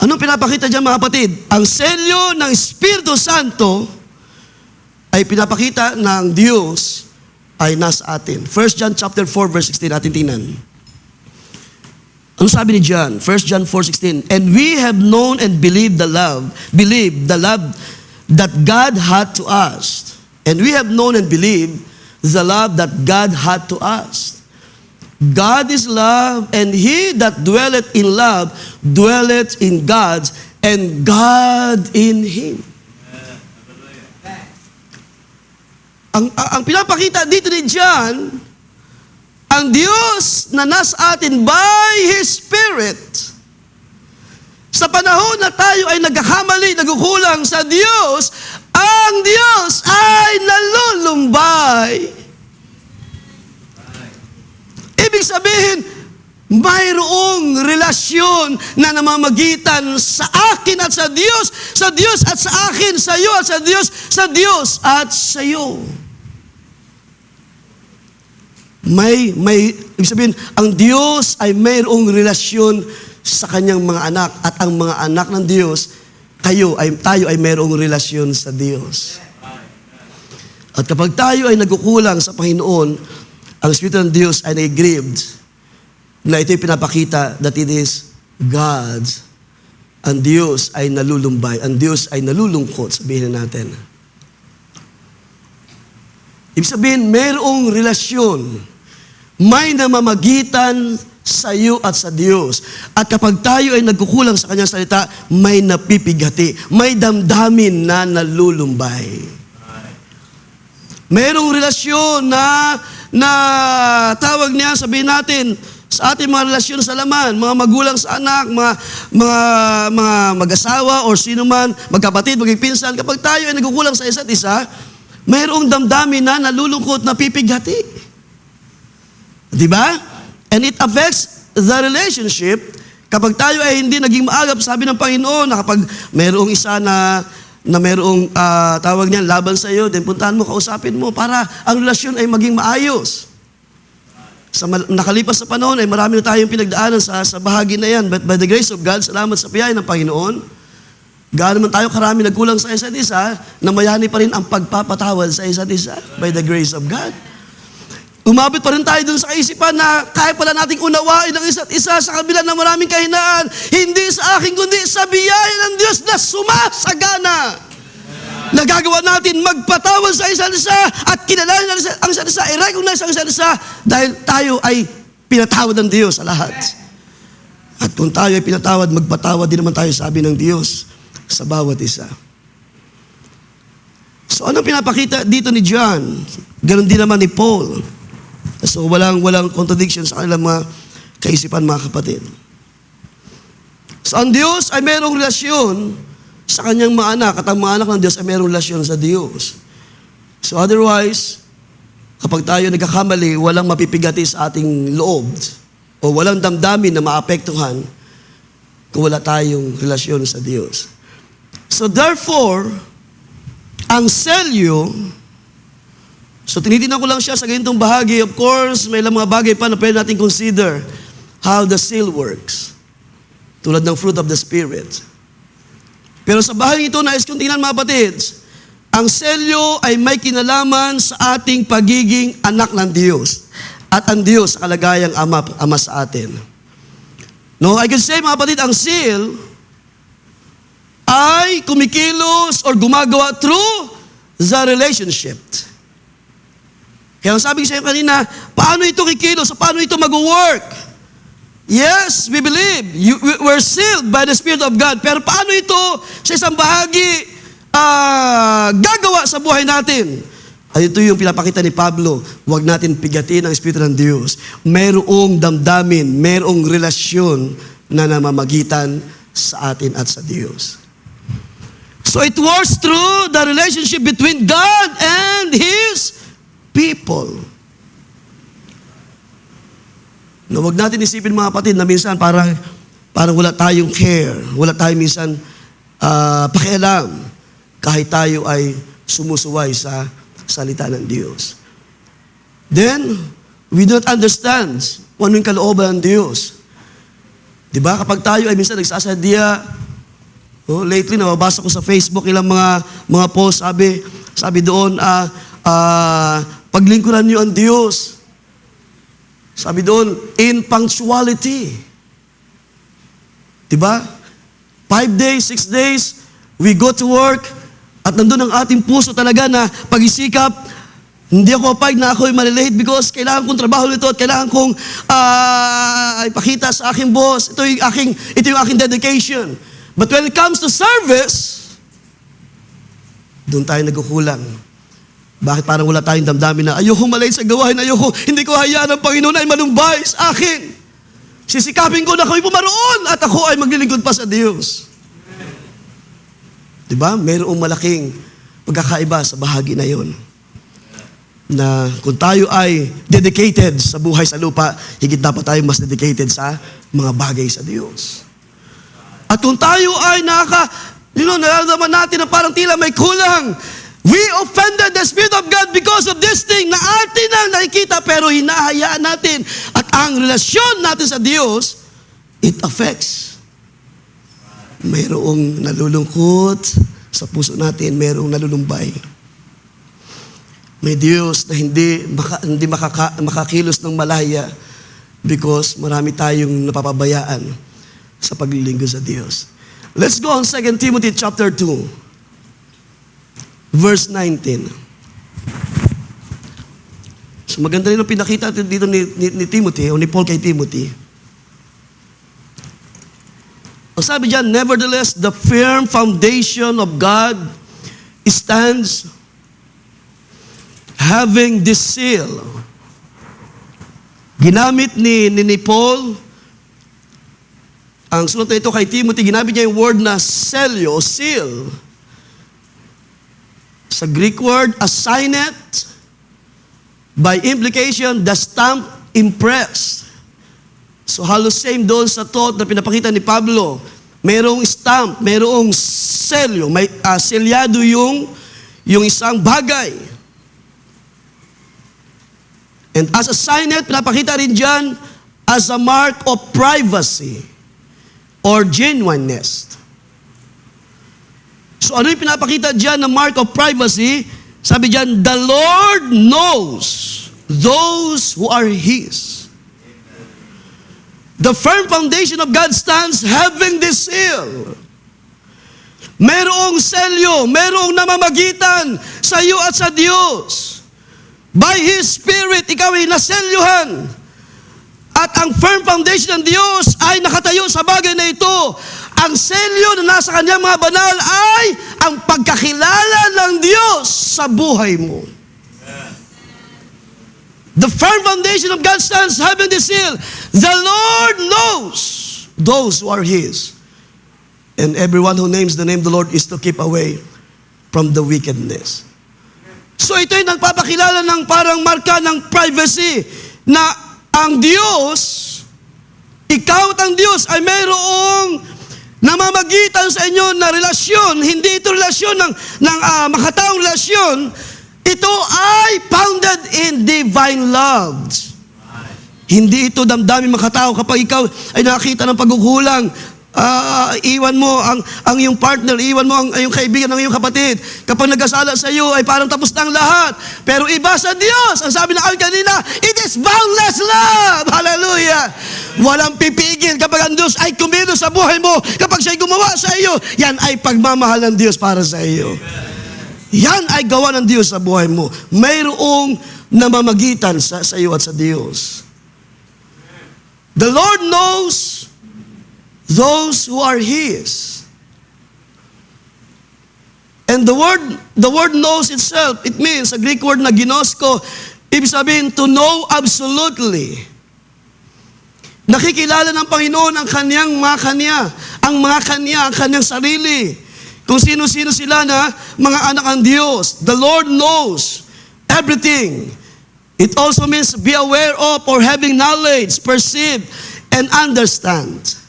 Anong pinapakita dyan, mga kapatid? Ang selyo ng Espiritu Santo ay pinapakita ng Diyos ay nasa atin. 1 John chapter 4 verse 16 natin tingnan. Ano sabi ni John? 1 John 4:16. And we have known and believed the love that God had to us. And we have known and believed the love that God had to us. God is love, and he that dwelleth in love dwelleth in God, and God in him. Ang pinapakita dito ni John, ang Diyos na nasa atin by His Spirit. Sa panahon na tayo ay nagkakamali, nagkukulang sa Diyos, ang Diyos ay nalulumbay. Ibig sabihin, mayroong relasyon na namamagitan sa akin at sa Diyos at sa akin, sa iyo at sa Diyos at sa iyo. Ibig sabihin, ang Diyos ay mayroong relasyon sa kanyang mga anak at ang mga anak ng Diyos, tayo ay mayroong relasyon sa Diyos. At kapag tayo ay nagkukulang sa Panginoon, ang Espiritu ng Diyos ay nag-grieved na ito'y pinapakita that it is God. Ang Diyos ay nalulumbay. Ang Diyos ay nalulungkot, sabihin natin. Ibig sabihin, mayroong relasyon. May namamagitan sa iyo at sa Diyos. At kapag tayo ay nagkukulang sa Kanyang salita, may napipigati. May damdamin na nalulumbay. Mayroong relasyon na tawag niya, sabihin natin, sa ating mga relasyon sa laman, mga magulang sa anak, mga mag-asawa or sino man, magkapatid, magpinsan, kapag tayo ay nagkukulang sa isa't isa, mayroong damdamin na nalulungkot, napipighati. Di ba? And it affects the relationship. Kapag tayo ay hindi naging maagap, sabi ng Panginoon, na kapag mayroong isa na mayroong tawag niyan, laban sa iyo, then puntahan mo, kausapin mo, para ang relasyon ay maging maayos. Sa nakalipas sa panahon ay marami na tayong pinagdaanan sa bahagi na yan. But by the grace of God, salamat sa biyaya ng Panginoon, gaano man tayo karami nagkulang sa isa't isa, namayani pa rin ang pagpapatawad sa isa't isa by the grace of God. Umabot pa rin tayo dun sa kaisipan na kaya pala nating unawain ang isa't isa sa kabila ng maraming kahinaan, hindi sa akin kundi sa biyaya ng Diyos na sumasagana. Nagagawa natin magpatawad sa isa't isa at kilalanin ang isa't isa, i-recognize ang isa't isa dahil tayo ay pinatawad ng Diyos sa lahat. At kung tayo ay pinatawad, magpatawad din naman tayo, sabi ng Diyos, sa bawat isa. So anong pinapakita dito ni John? Ganon din naman ni Paul. So walang contradiction sa kanilang mga kaisipan, mga kapatid. So ang Diyos ay mayroong relasyon sa kanyang mga anak, at ang mga anak ng Diyos ay mayroong relasyon sa Diyos. So otherwise, kapag tayo nagkakamali, walang mapipigati sa ating loob o walang damdamin na maapektuhan kung wala tayong relasyon sa Diyos. So therefore, ang selyo, so tinitingnan ko lang siya sa ganitong bahagi. Of course, may ilang mga bagay pa na pwede natin consider how the seal works. Tulad ng fruit of the Spirit. Pero sa bahagi ito, nais kong tingnan, mga kapatids, ang selyo ay may kinalaman sa ating pagiging anak ng Diyos. At ang Diyos sa kalagayang ama sa atin. No, I can say, mga kapatid, ang seal ay kumikilos or gumagawa through the relationship. Kaya sabi ko sa inyo kanina, paano ito kikilos? Paano ito mag-work? Yes, we believe. We're sealed by the Spirit of God. Pero paano ito sa isang bahagi gagawa sa buhay natin? At ito yung pinapakita ni Pablo, huwag natin pigatin ang Espiritu ng Diyos. Mayroong damdamin, mayroong relasyon na namamagitan sa atin at sa Diyos. So it works through the relationship between God and His people. No, wag natin isipin, mga kapatid, na minsan parang wala tayong care, wala tayong minsan pakialam kahit tayo ay sumusuway sa salita ng Diyos. Then, we don't understand kung ano yung kalooban ng Diyos. Diba? Kapag tayo ay minsan nagsasadya, lately, nababasa ko sa Facebook ilang mga post, sabi doon, paglingkuran niyo ang Diyos. Sabi doon, in punctuality. Diba? 5 days, 6 days, we go to work, at nandun ang ating puso talaga na pag-isikap, hindi ako papayag na ako ay malilate because kailangan kong trabaho nito at kailangan kong ipakita sa aking boss. Ito yung aking dedication. But when it comes to service, doon tayo nagkukulang. Bakit parang wala tayong damdamin na ayoko malay sa gawain, hindi ko hayaan ang Panginoon ay malumbay sa akin. Sisikapin ko na ako'y pumaroon at ako ay maglilingkod pa sa Diyos. Diba? Mayroong malaking pagkakaiba sa bahagi na yon. Na kung tayo ay dedicated sa buhay sa lupa, higit dapat tayo mas dedicated sa mga bagay sa Diyos. At kung tayo ay nararamdaman natin na parang tila may kulang, we offended the Spirit of God because of this thing na atin ang nakikita pero hinahayaan natin. At ang relasyon natin sa Diyos, it affects. Mayroong nalulungkot sa puso natin, mayroong nalulumbay. May Diyos na hindi makakilos ng malaya because marami tayong napapabayaan sa paglilingkod sa Diyos. Let's go on 2 Timothy chapter 2. Verse 19. So maganda rin ang pinakita dito ni Timothy, o ni Paul kay Timothy. Ang sabi dyan, nevertheless, the firm foundation of God stands having this seal. Ginamit ni Paul, ang sulat na ito kay Timothy, ginamit niya yung word na selyo, seal. Sa Greek word, assignet, by implication, the stamp impressed. So halos same doon sa thought na pinapakita ni Pablo. Mayroong stamp, mayroong selyo, may selyado yung isang bagay. And as a signet, pinapakita rin dyan as a mark of privacy or genuineness. So ano yung pinapakita dyan na mark of privacy? Sabi dyan, the Lord knows those who are His. The firm foundation of God stands having this seal. Merong selyo, merong namamagitan sa iyo at sa Diyos. By His Spirit, ikaw ay naselyuhan. At ang firm foundation ng Diyos ay nakatayo sa bagay na ito. Ang selyo na nasa kanyang mga banal ay ang pagkakilala ng Diyos sa buhay mo. The firm foundation of God stands having this seal. The Lord knows those who are His. And everyone who names the name of the Lord is to keep away from the wickedness. So ito ay nagpapakilala ng parang marka ng privacy na ang Diyos, ikaw at ang Diyos ay mayroong namamagitan sa inyo na relasyon. Hindi ito relasyon ng makataong relasyon. Ito ay founded in divine love. Hindi ito damdamin makatao kapag ikaw ay nakakita ng pagkukulang. Iwan mo ang iyong partner, iwan mo ang iyong kaibigan, ang iyong kapatid. Kapag nagkasala sa iyo ay parang tapos na ang lahat. Pero iba sa Diyos, ang sabi na kami kanina, it is boundless love. Hallelujah. Walang pipigil kapag ang Diyos ay kumilos sa buhay mo. Kapag siya'y gumawa sa iyo, yan ay pagmamahal ng Diyos para sa iyo. Yan ay gawa ng Diyos sa buhay mo. Mayroong namamagitan sa iyo at sa Diyos. The Lord knows those who are His. And the word knows itself, it means, a Greek word na ginosko, ibig sabihin, to know absolutely. Nakikilala ng Panginoon ang kanyang mga kanya, ang kanyang sarili. Kung sino-sino sila na mga anak ng Diyos. The Lord knows everything. It also means be aware of or having knowledge, perceive, and understand.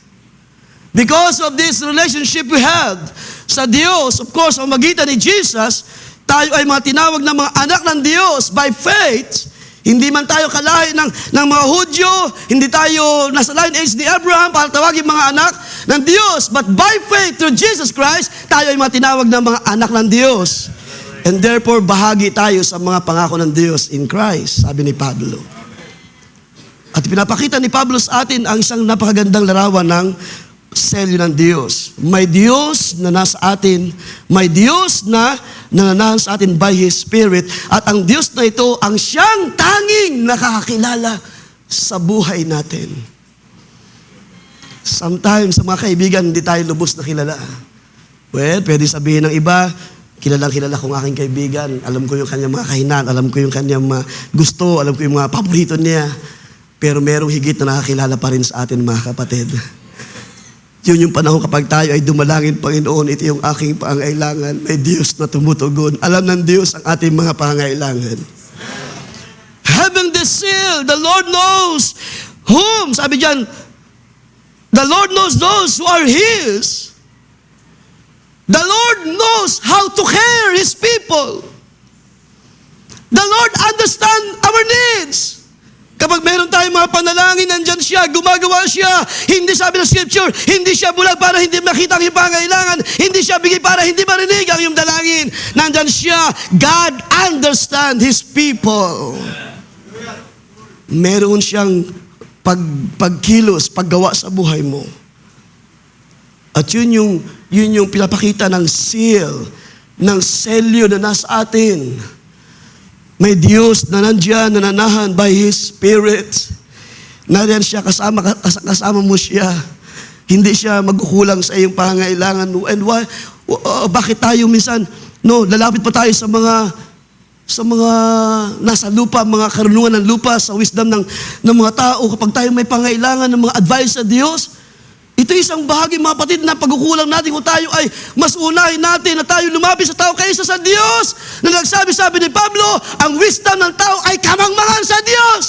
Because of this relationship we have sa Diyos, of course, ang magitan ni Jesus, tayo ay mga tinawag na mga anak ng Diyos by faith. Hindi man tayo kalahi ng mga Hudyo, hindi tayo nasa lineage ni Abraham para tawagin mga anak ng Diyos. But by faith through Jesus Christ, tayo ay mga tinawag na mga anak ng Diyos. And therefore, bahagi tayo sa mga pangako ng Diyos in Christ, sabi ni Pablo. At pinapakita ni Pablo sa atin ang isang napakagandang larawan ng selyo ng Diyos. May Diyos na nasa atin, may Diyos na nananahan sa atin by His Spirit, at ang Diyos na ito ang siyang tanging nakakakilala sa buhay natin. Sometimes, sa mga kaibigan, hindi tayo lubos na kilala. Well, pwede sabihin ng iba, kilalang-kilala kong aking kaibigan, alam ko yung kanyang mga kahinaan, alam ko yung kanyang mga gusto, alam ko yung mga paborito niya, pero merong higit na nakakilala pa rin sa atin, mga kapatid. Yun yung panahon kapag tayo ay dumalangin, Panginoon, ito yung aking pangailangan. May Diyos na tumutugon. Alam ng Diyos ang ating mga pangailangan. Having this seal, the Lord knows whom, sabi dyan, the Lord knows those who are His. The Lord knows how to care His people. The Lord understands our needs. Kapag meron tayong mga panalangin, nandyan siya, gumagawa siya. Hindi sabi ng Scripture, hindi siya bulag para hindi makita ang iyong pangailangan. Hindi siya bigay para hindi marinig ang iyong dalangin. Nandyan siya. God understands His people. Meron siyang pagkilos, paggawa sa buhay mo. At yun yung pinapakita ng seal, ng selyo na nasa atin. May Diyos na nandyan, nananahan by His Spirit. Nariyan siya, kasama mo siya. Hindi siya magkukulang sa iyong pangailangan. And why? Bakit tayo minsan, lalapit pa tayo sa mga nasa lupa, mga karunungan ng lupa, sa wisdom ng mga tao. Kapag tayo may pangailangan ng mga advice sa Diyos, Ito isang bahagi, mga kapatid, na pagkukulang natin kung tayo ay mas unahin natin na tayo lumapit sa tao kaysa sa Diyos. Na nagsabi-sabi ni Pablo, ang wisdom ng tao ay kamangmangan sa Diyos.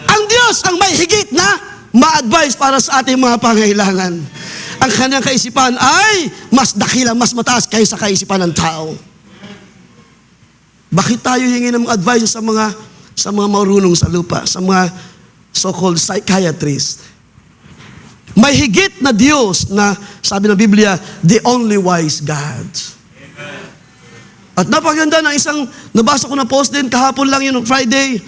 Ang Diyos ang may higit na ma-advise para sa ating mga pangailangan. Ang kanyang kaisipan ay mas dakila, mas mataas kaysa kaisipan ng tao. Bakit tayo hingi ng advice sa mga marunong sa lupa, sa mga so-called psychiatrists? May higit na Diyos na, sabi ng Biblia, the only wise God. Amen. At napaganda ng isang, nabasa ko na post din, kahapon lang yun, Friday,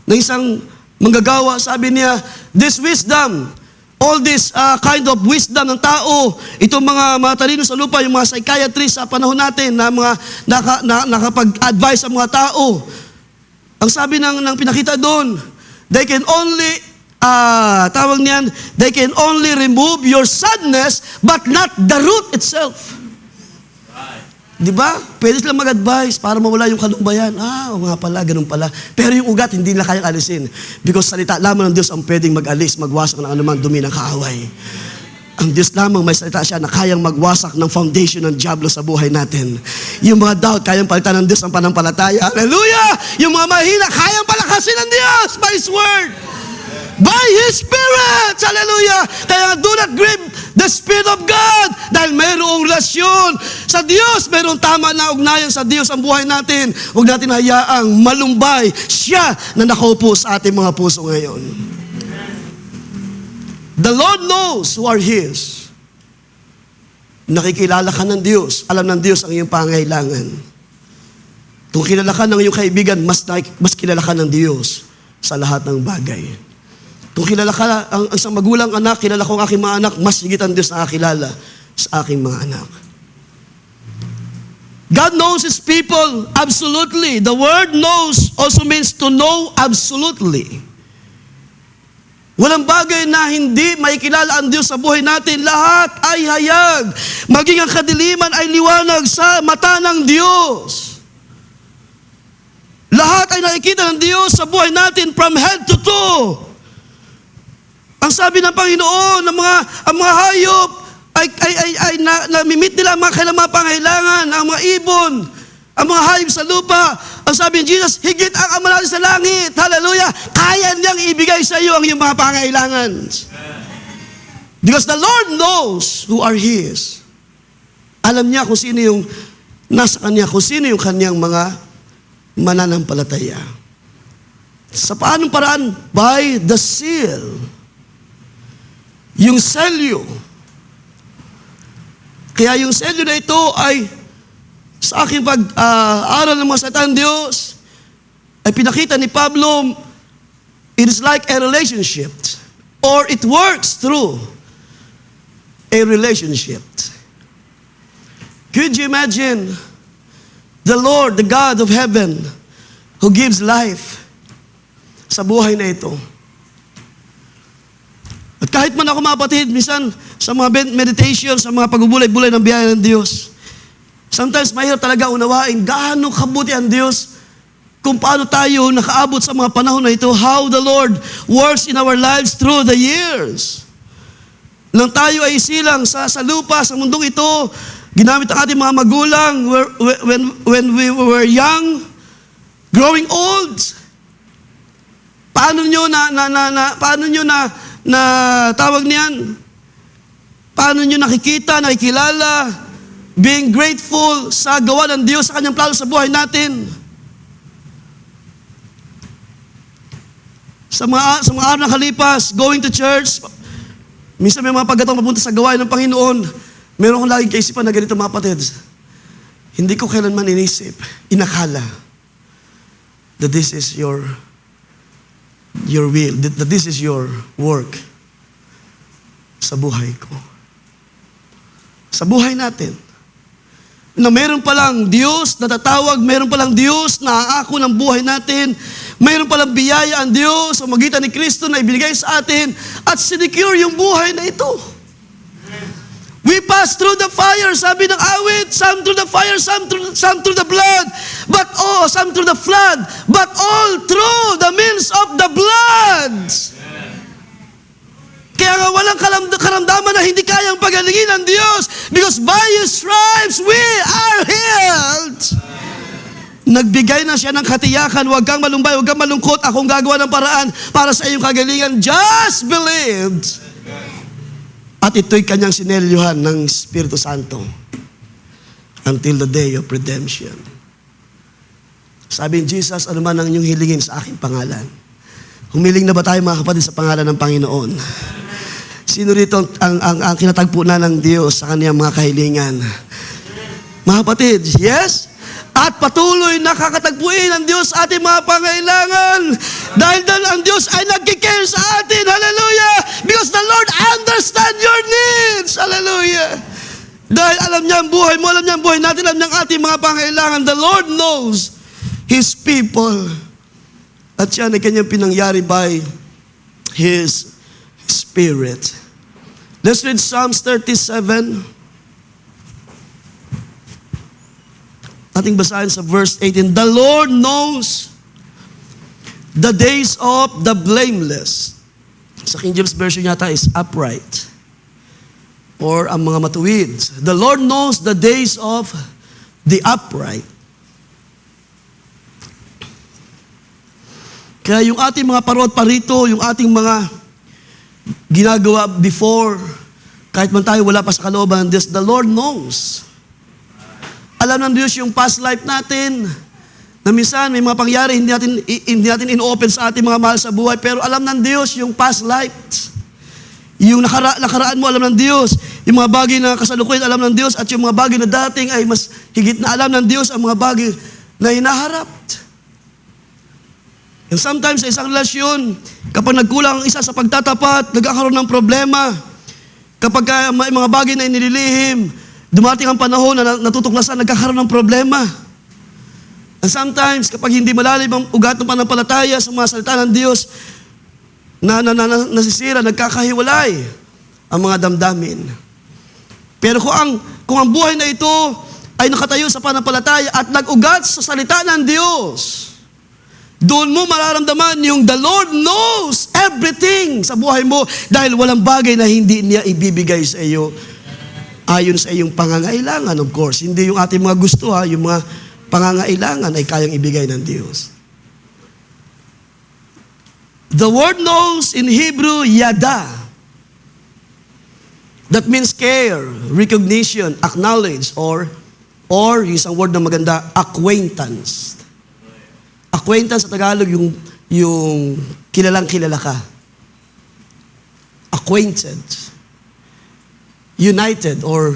ng isang manggagawa, sabi niya, this wisdom, all this kind of wisdom ng tao, itong mga matalino sa lupa, yung mga psychiatrists sa panahon natin, na mga nakapag-advise sa mga tao, ang sabi ng pinakita doon, they can only tawag niyan, they can only remove your sadness but not the root itself. Di ba? Pwede silang mag-advise para mawala yung kalumbayan. O nga pala, ganun pala. Pero yung ugat, hindi nila kayang alisin. Because salita lamang ng Diyos ang pwedeng mag-alis, magwasak ng anumang dumi ng kaaway. Ang Diyos lamang may salita siya na kayang magwasak ng foundation ng diablo sa buhay natin. Yung mga doubt, kayang palitan ng Diyos ang panampalataya. Hallelujah! Yung mga mahina, kayang palakasin ng Diyos by His Word. By His Spirit! Hallelujah! Kaya do not grieve the Spirit of God dahil mayroong relasyon sa Diyos. Mayroong tama na ugnayan sa Diyos ang buhay natin. Huwag natin hayaang malumbay siya na nakaupo sa ating mga puso ngayon. The Lord knows who are His. Nakikilala ka ng Diyos. Alam ng Diyos ang iyong pangailangan. Kung kilala ka ng iyong kaibigan, mas kilala ka ng Diyos sa lahat ng bagay. Kung kilala ka ang isang magulang anak, kilala ko ang aking mga anak, mas higit ang Diyos na kakilala sa aking mga anak. God knows His people absolutely. The word knows also means to know absolutely. Walang bagay na hindi makikilala ang Diyos sa buhay natin. Lahat ay hayag. Maging ang kadiliman ay liwanag sa mata ng Diyos. Lahat ay nakikita ng Diyos sa buhay natin from head to toe. Ang sabi ng Panginoon, ang mga hayop ay namimit nila ang mga kailang mga pangailangan, ang mga ibon, ang mga hayop sa lupa. Ang sabi ng Jesus, higit ang Ama natin sa langit. Hallelujah! Kaya niyang ibigay sa iyo ang iyong mga pangailangan. Because the Lord knows who are His. Alam niya kung sino yung nasa Kanya, kung sino yung Kanyang mga mananampalataya. Sa paanong paraan? By the seal. Yung selyo. Kaya yung selyo na ito ay sa aking pag-aaral ng mga salita ng Diyos ay pinakita ni Pablo, it is like a relationship or it works through a relationship. Could you imagine the Lord, the God of heaven who gives life sa buhay na ito? At kahit man ako mga kapatid, minsan sa mga meditation, sa mga pagbubulay-bulay ng biyaya ng Diyos, sometimes mahirap talaga unawain gaano kabuti ang Diyos kung paano tayo nakaabot sa mga panahon na ito, how the Lord works in our lives through the years. Nang tayo ay silang sa lupa, sa mundong ito, ginamit ang ating mga magulang when we were young, growing old. Paano nyo na tawag niyan? Paano nyo nakikilala, being grateful sa gawa ng Diyos sa Kanyang plano sa buhay natin? Sa mga araw na kalipas, going to church, minsan may mga pagkataong papunta sa gawain ng Panginoon, meron kong laging kaisipan na ganito mga kapatid. Hindi ko kailanman inisip, inakala, that this is your will, that this is your work sa buhay ko. Sa buhay natin. Na meron palang Diyos na tatawag, meron palang Diyos na aako ng buhay natin, meron palang biyaya ang Diyos sa magitan ni Kristo na ibigay sa atin at sinecure yung buhay na ito. We pass through the fire, sabi ng awit, some through the fire, some through the blood, some through the flood, but all through the means of the blood. Kaya nga walang karamdaman na hindi kayang pagalingin ng Diyos because by His stripes we are healed. Nagbigay na siya ng katiyakan, huwag kang malumbay, huwag kang malungkot, akong gagawa ng paraan para sa iyong kagalingan. Just believed. At ito'y kanyang sinelyuhan ng Espiritu Santo until the day of redemption. Sabi ni Jesus, ano man ang inyong hilingin sa aking pangalan. Humiling na ba tayo mga kapatid sa pangalan ng Panginoon? Sino rito ang kinatagpo na ng Diyos sa kaniyang mga kahilingan? Mga kapatid, yes? At patuloy nakakatagpuin ang Diyos sa ating mga pangailangan. Dahil ang Diyos ay nagkikare sa atin. Hallelujah! Because the Lord understands your needs. Hallelujah! Dahil alam niya ang buhay mo, alam niya ang buhay natin, alam niya ang ating mga pangailangan. The Lord knows His people. At yan ay kanyang pinangyari by His Spirit. Let's read Psalms 37. Ating basahin sa verse 18. The Lord knows the days of the blameless. Sa King James Version yata is upright. Or ang mga matuwid. The Lord knows the days of the upright. Kaya yung ating mga parito, yung ating mga ginagawa before, kahit man tayo wala pa sa kalooban ng Diyos, the Lord knows. Alam ng Diyos yung past life natin, na minsan may mga pangyari, hindi natin in-open sa ating mga mahal sa buhay, pero alam ng Diyos yung past life. Yung nakaraan mo, alam ng Diyos. Yung mga bagay na kasalukuyan, alam ng Diyos. At yung mga bagay na dating ay mas higit na alam ng Diyos ang mga bagay na hinaharap. And sometimes sa isang relasyon, kapag nagkulang ang isa sa pagtatapat, nagkakaroon ng problema. Kapag may mga bagay na inililihim, dumating ang panahon na natutuklasan, nagkakaroon ng problema. And sometimes, kapag hindi malalim ang ugat ng pananampalataya sa mga salita ng Diyos, nasisira, nagkakahiwalay ang mga damdamin. Pero kung ang buhay na ito ay nakatayo sa pananampalataya at nag-ugat sa salita ng Diyos, doon mo mararamdaman yung the Lord knows everything sa buhay mo dahil walang bagay na hindi niya ibibigay sa iyo ayon sa iyong pangangailangan, of course. Hindi yung ating mga gusto, yung mga pangangailangan ay kayang ibigay ng Diyos. The word knows in Hebrew, yada. That means care, recognition, acknowledge, or yung isang word na maganda, acquaintance. Acquaintance sa Tagalog, yung kilalang kilala ka. Acquainted. United, or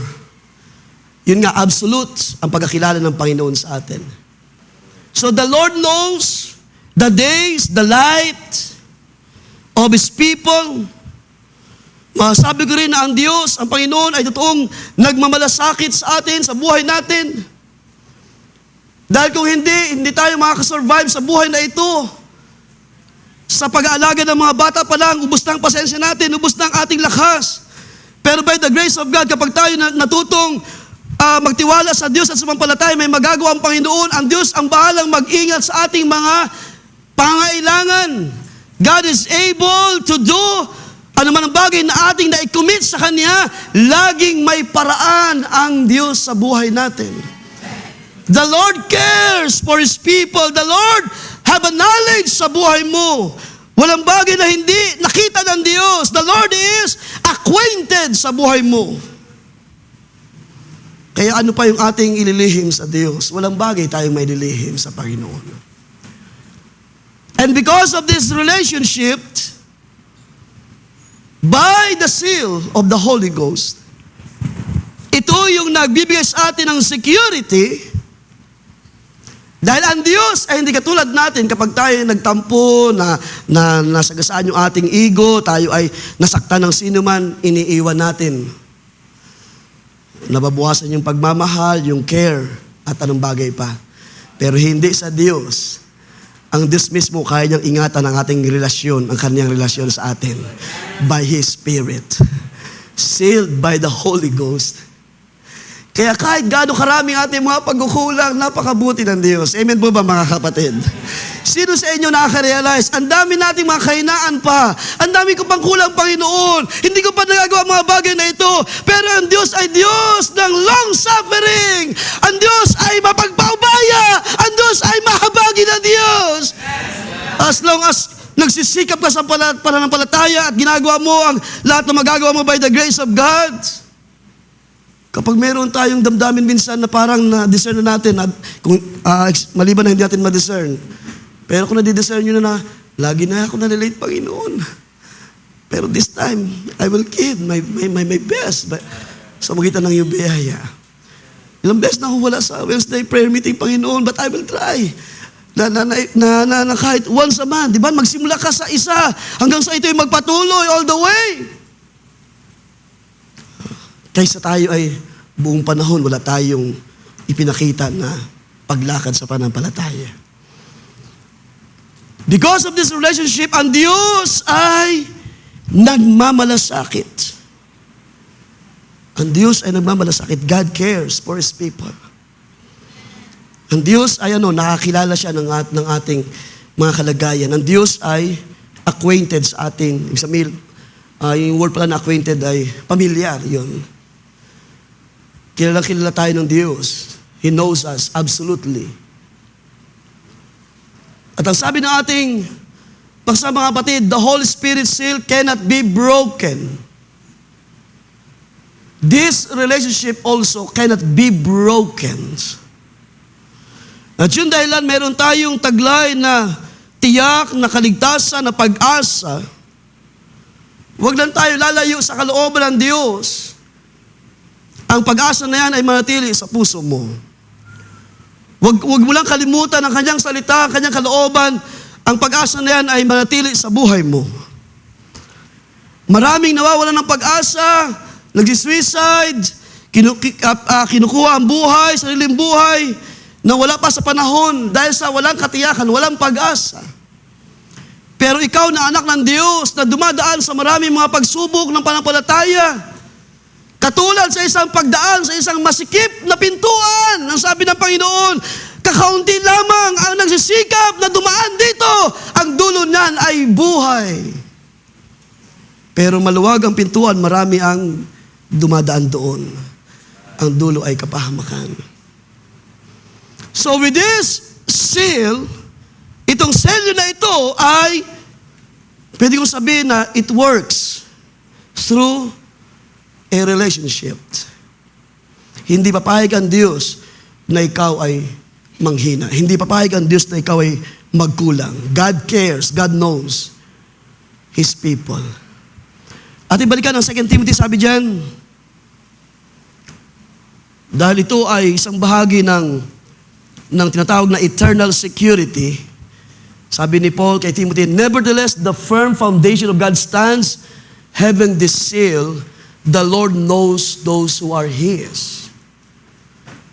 yun nga, absolute ang pagkakilala ng Panginoon sa atin. So the Lord knows the days, the light of His people. Masabi ko rin na ang Diyos, ang Panginoon ay totoong nagmamalasakit sa atin, sa buhay natin. Dahil kung hindi tayo makakasurvive sa buhay na ito, sa pag-aalaga ng mga bata pa lang, ubos na ang pasensya natin, ubos na ang ating lakas. Pero by the grace of God, kapag tayo natutong magtiwala sa Diyos at sumampalataya, may magagawa ang Panginoon. Ang Diyos ang bahalang mag-ingat sa ating mga pangailangan. God is able to do ano man ang bagay na ating na-commit sa Kanya, laging may paraan ang Diyos sa buhay natin. The Lord cares for His people. The Lord have a knowledge sa buhay mo. Walang bagay na hindi nakita ng Diyos. The Lord is acquainted sa buhay mo. Kaya ano pa yung ating ililihim sa Diyos? Walang bagay tayong may ililihim sa Panginoon. And because of this relationship, by the seal of the Holy Ghost, ito yung nagbibigay sa atin ng security. Dahil ang Diyos ay hindi katulad natin kapag tayo nagtampo, na nasagasaan yung ating ego, tayo ay nasaktan ng sino man, iniiwan natin. Nababawasan yung pagmamahal, yung care, at anong bagay pa. Pero hindi sa Diyos. Ang Diyos mismo kaya niyang ingatan ang ating relasyon, ang kanyang relasyon sa atin. By His Spirit. Sealed by the Holy Ghost. Kaya kahit gaano karaming ating mga pagkukulang, napakabuti ng Diyos. Amen po ba mga kapatid? Sino sa inyo nakaka-realize? Ang dami nating mga kahinaan pa. Ang dami ko pang kulang, Panginoon. Hindi ko pa nagagawa ang mga bagay na ito. Pero ang Diyos ay Diyos ng long suffering. Ang Diyos ay mapagpaubaya. Ang Diyos ay mahabagin na Diyos. As long as nagsisikap ka sa pananampalataya at ginagawa mo ang lahat na magagawa mo by the grace of God. Kapag meron tayong damdamin minsan na parang na-discern na natin, maliban na hindi natin ma-discern. Pero kung na-discern nyo na, lagi na ako nalilate, Panginoon. Pero this time, I will give my best. Sa magitan ng iyong biyaya. Ilang beses na ako wala sa Wednesday prayer meeting, Panginoon, but I will try. Na kahit once a month, di ba? Magsimula ka sa isa, hanggang sa ito'y magpatuloy all the way. Kaysa tayo ay buong panahon, wala tayong ipinakita na paglakad sa pananampalataya. Because of this relationship, ang Diyos ay nagmamalasakit. Ang Diyos ay nagmamalasakit. God cares for His people. Ang Diyos ay nakakilala siya ng ating mga kalagayan. Ang Diyos ay acquainted sa ating, yung word pala na acquainted ay pamilyar, yun. Kilala tayo ng Diyos. He knows us absolutely. At ang sabi ng ating mga kapatid, the Holy Spirit seal cannot be broken. This relationship also cannot be broken. At yun dahilan, meron tayong taglay na tiyak, na kaligtasan, na pag-asa. Huwag lang tayo lalayo sa kalooban ng Diyos. Ang pag-asa na yan ay manatili sa puso mo. Huwag mo lang kalimutan ang kanyang salita, ang kanyang kalooban. Ang pag-asa na yan ay manatili sa buhay mo. Maraming nawawalan ng pag-asa, nag-suicide, kinukuha ang buhay, sariling buhay, na wala pa sa panahon dahil sa walang katiyakan, walang pag-asa. Pero ikaw na anak ng Diyos na dumadaan sa maraming mga pagsubok ng pananampalataya, katulad sa isang pagdaan, sa isang masikip na pintuan, ang sabi ng Panginoon, kakaunti lamang ang nagsisikap na dumaan dito, ang dulo niyan ay buhay. Pero maluwag ang pintuan, marami ang dumadaan doon. Ang dulo ay kapahamakan. So with this seal, itong selyo na ito ay, pwede kong sabihin na it works through a relationship. Hindi papayag ang Diyos na ikaw ay manghina. Hindi papayag ang Diyos na ikaw ay magkulang. God cares, God knows His people. At ibalikan ang 2 Timothy, sabi dyan, dahil ito ay isang bahagi ng tinatawag na eternal security, sabi ni Paul kay Timothy, nevertheless, the firm foundation of God stands, having this seal, the Lord knows those who are His.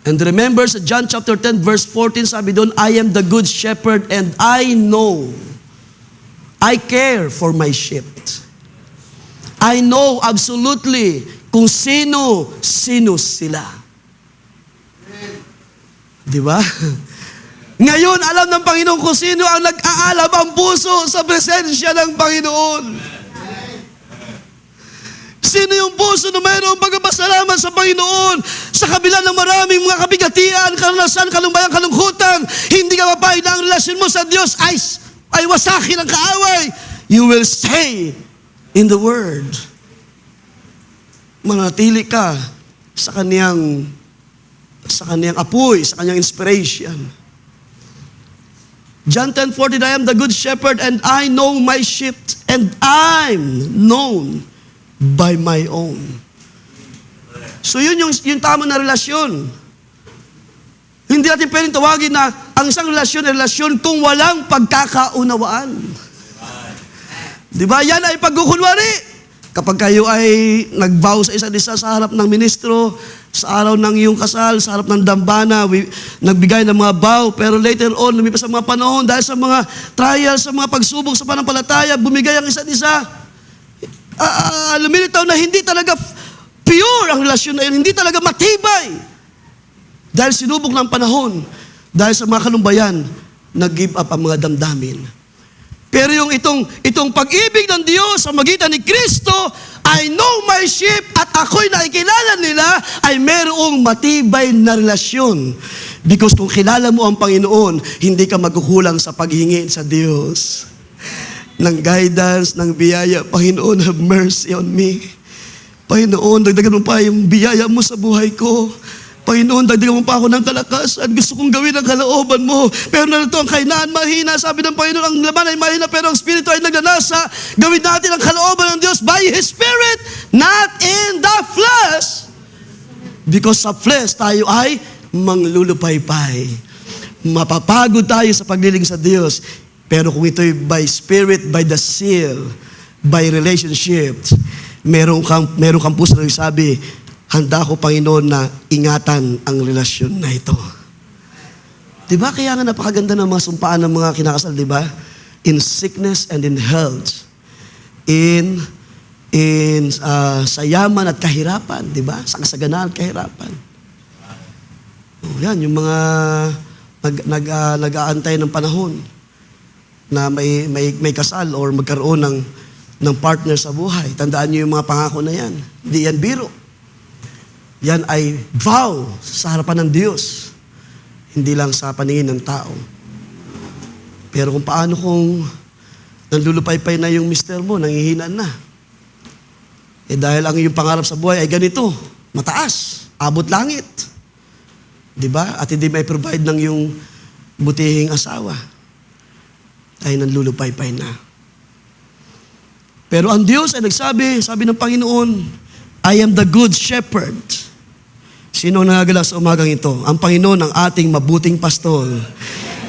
And remember sa John chapter 10 verse 14, sabi doon, I am the good shepherd and I know, I care for my sheep. I know absolutely kung sino sila. Di ba? Ngayon, alam ng Panginoon kung sino ang nag-aalab ang puso sa presensya ng Panginoon. Sino yung puso na mayroong pagpapasalamat sa Panginoon sa kabila ng maraming mga kabigatian, karanasan, kalumbayan, kalungkutan, hindi ka mapahid na ang relasyon mo sa Diyos ay wasakin ang kaaway. You will stay in the Word. Manatili ka sa kaniyang apoy, sa kanyang inspiration. John 10:40, I am the good shepherd and I know my sheep and I'm known by my own. So yun yung tama na relasyon. Hindi natin pwedeng tawagin na ang isang relasyon ay relasyon kung walang pagkakaunawaan. Di ba? Yan ay pagkukunwari. Kapag kayo ay nag-vow sa isa't isa sa harap ng ministro, sa araw ng iyong kasal, sa harap ng dambana, nagbigay ng mga vow, pero later on, lumipas sa mga panahon, dahil sa mga trials, sa mga pagsubok sa pananampalataya, bumigay ang isa't isa. Lumilitaw na hindi talaga pure ang relasyon na yun, hindi talaga matibay. Dahil sinubok ng panahon, dahil sa mga kalumbayan, nag-give up ang mga damdamin. Pero yung itong pag-ibig ng Diyos sa magitan ni Kristo, I know my sheep at ako'y nakikilala nila, ay merong matibay na relasyon. Because kung kilala mo ang Panginoon, hindi ka magkukulang sa paghingi sa Diyos ng guidance, ng biyaya. Panginoon, have mercy on me. Panginoon, dagdagan mo pa yung biyaya mo sa buhay ko. Panginoon, dagdagan mo pa ako ng kalakasan. Gusto kong gawin ang kalooban mo. Pero narito ang kahinaan, mahina. Sabi ng Panginoon, ang laman ay mahina, pero ang Espiritu ay nagnanasa. Gawin natin ang kalooban ng Diyos by His Spirit, not in the flesh. Because sa flesh, tayo ay manglulupaypay. Mapapagod tayo sa pagliling sa Diyos. Pero kung ito'y by Spirit, by the seal, by relationship, meron kang puso na sabi, handa ko, Panginoon, na ingatan ang relasyon na ito. Diba? Kaya nga napakaganda ng mga sumpaan ng mga kinakasal, diba? In sickness and in health. Sa yaman at kahirapan, diba? Sa kasaganaan at kahirapan. Yan, yung mga nag-aantay ng panahon na may kasal or magkaroon ng partner sa buhay. Tandaan niyo yung mga pangako na yan. Hindi yan biro. Yan ay vow sa harapan ng Diyos. Hindi lang sa paningin ng tao. Pero kung paano kung nanlulupaypay na yung mister mo, nangihinaan na. Dahil ang iyong pangarap sa buhay ay ganito, mataas, abot langit. Diba? At hindi may provide ng yung butihing asawa. Ay nanlulupaypay na. Pero ang Diyos ay sabi ng Panginoon, I am the good shepherd. Sino nangagala sa umagang ito? Ang Panginoon ang ating mabuting pastol.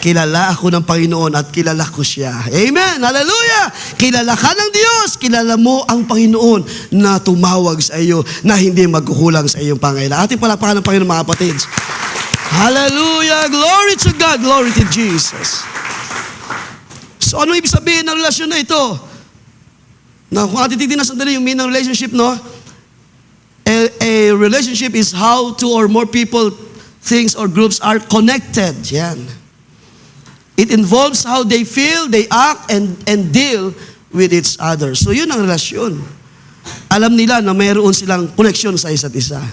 Kilala ako ng Panginoon at kilala ko siya. Amen! Hallelujah! Kilala ka ng Diyos. Kilala mo ang Panginoon na tumawag sa iyo na hindi magkukulang sa iyong pangailangan. Ating palapakan ng Panginoon, mga kapatid. Hallelujah! Glory to God! Glory to Jesus! So ano ibig sabihin ng relasyon na ito? Na kung ating titignan sandali yung meaning ng relationship, no? A relationship is how two or more people, things, or groups are connected. Yan. It involves how they feel, they act, and deal with each other. So yun ang relasyon. Alam nila na mayroon silang koneksyon sa isa't isa.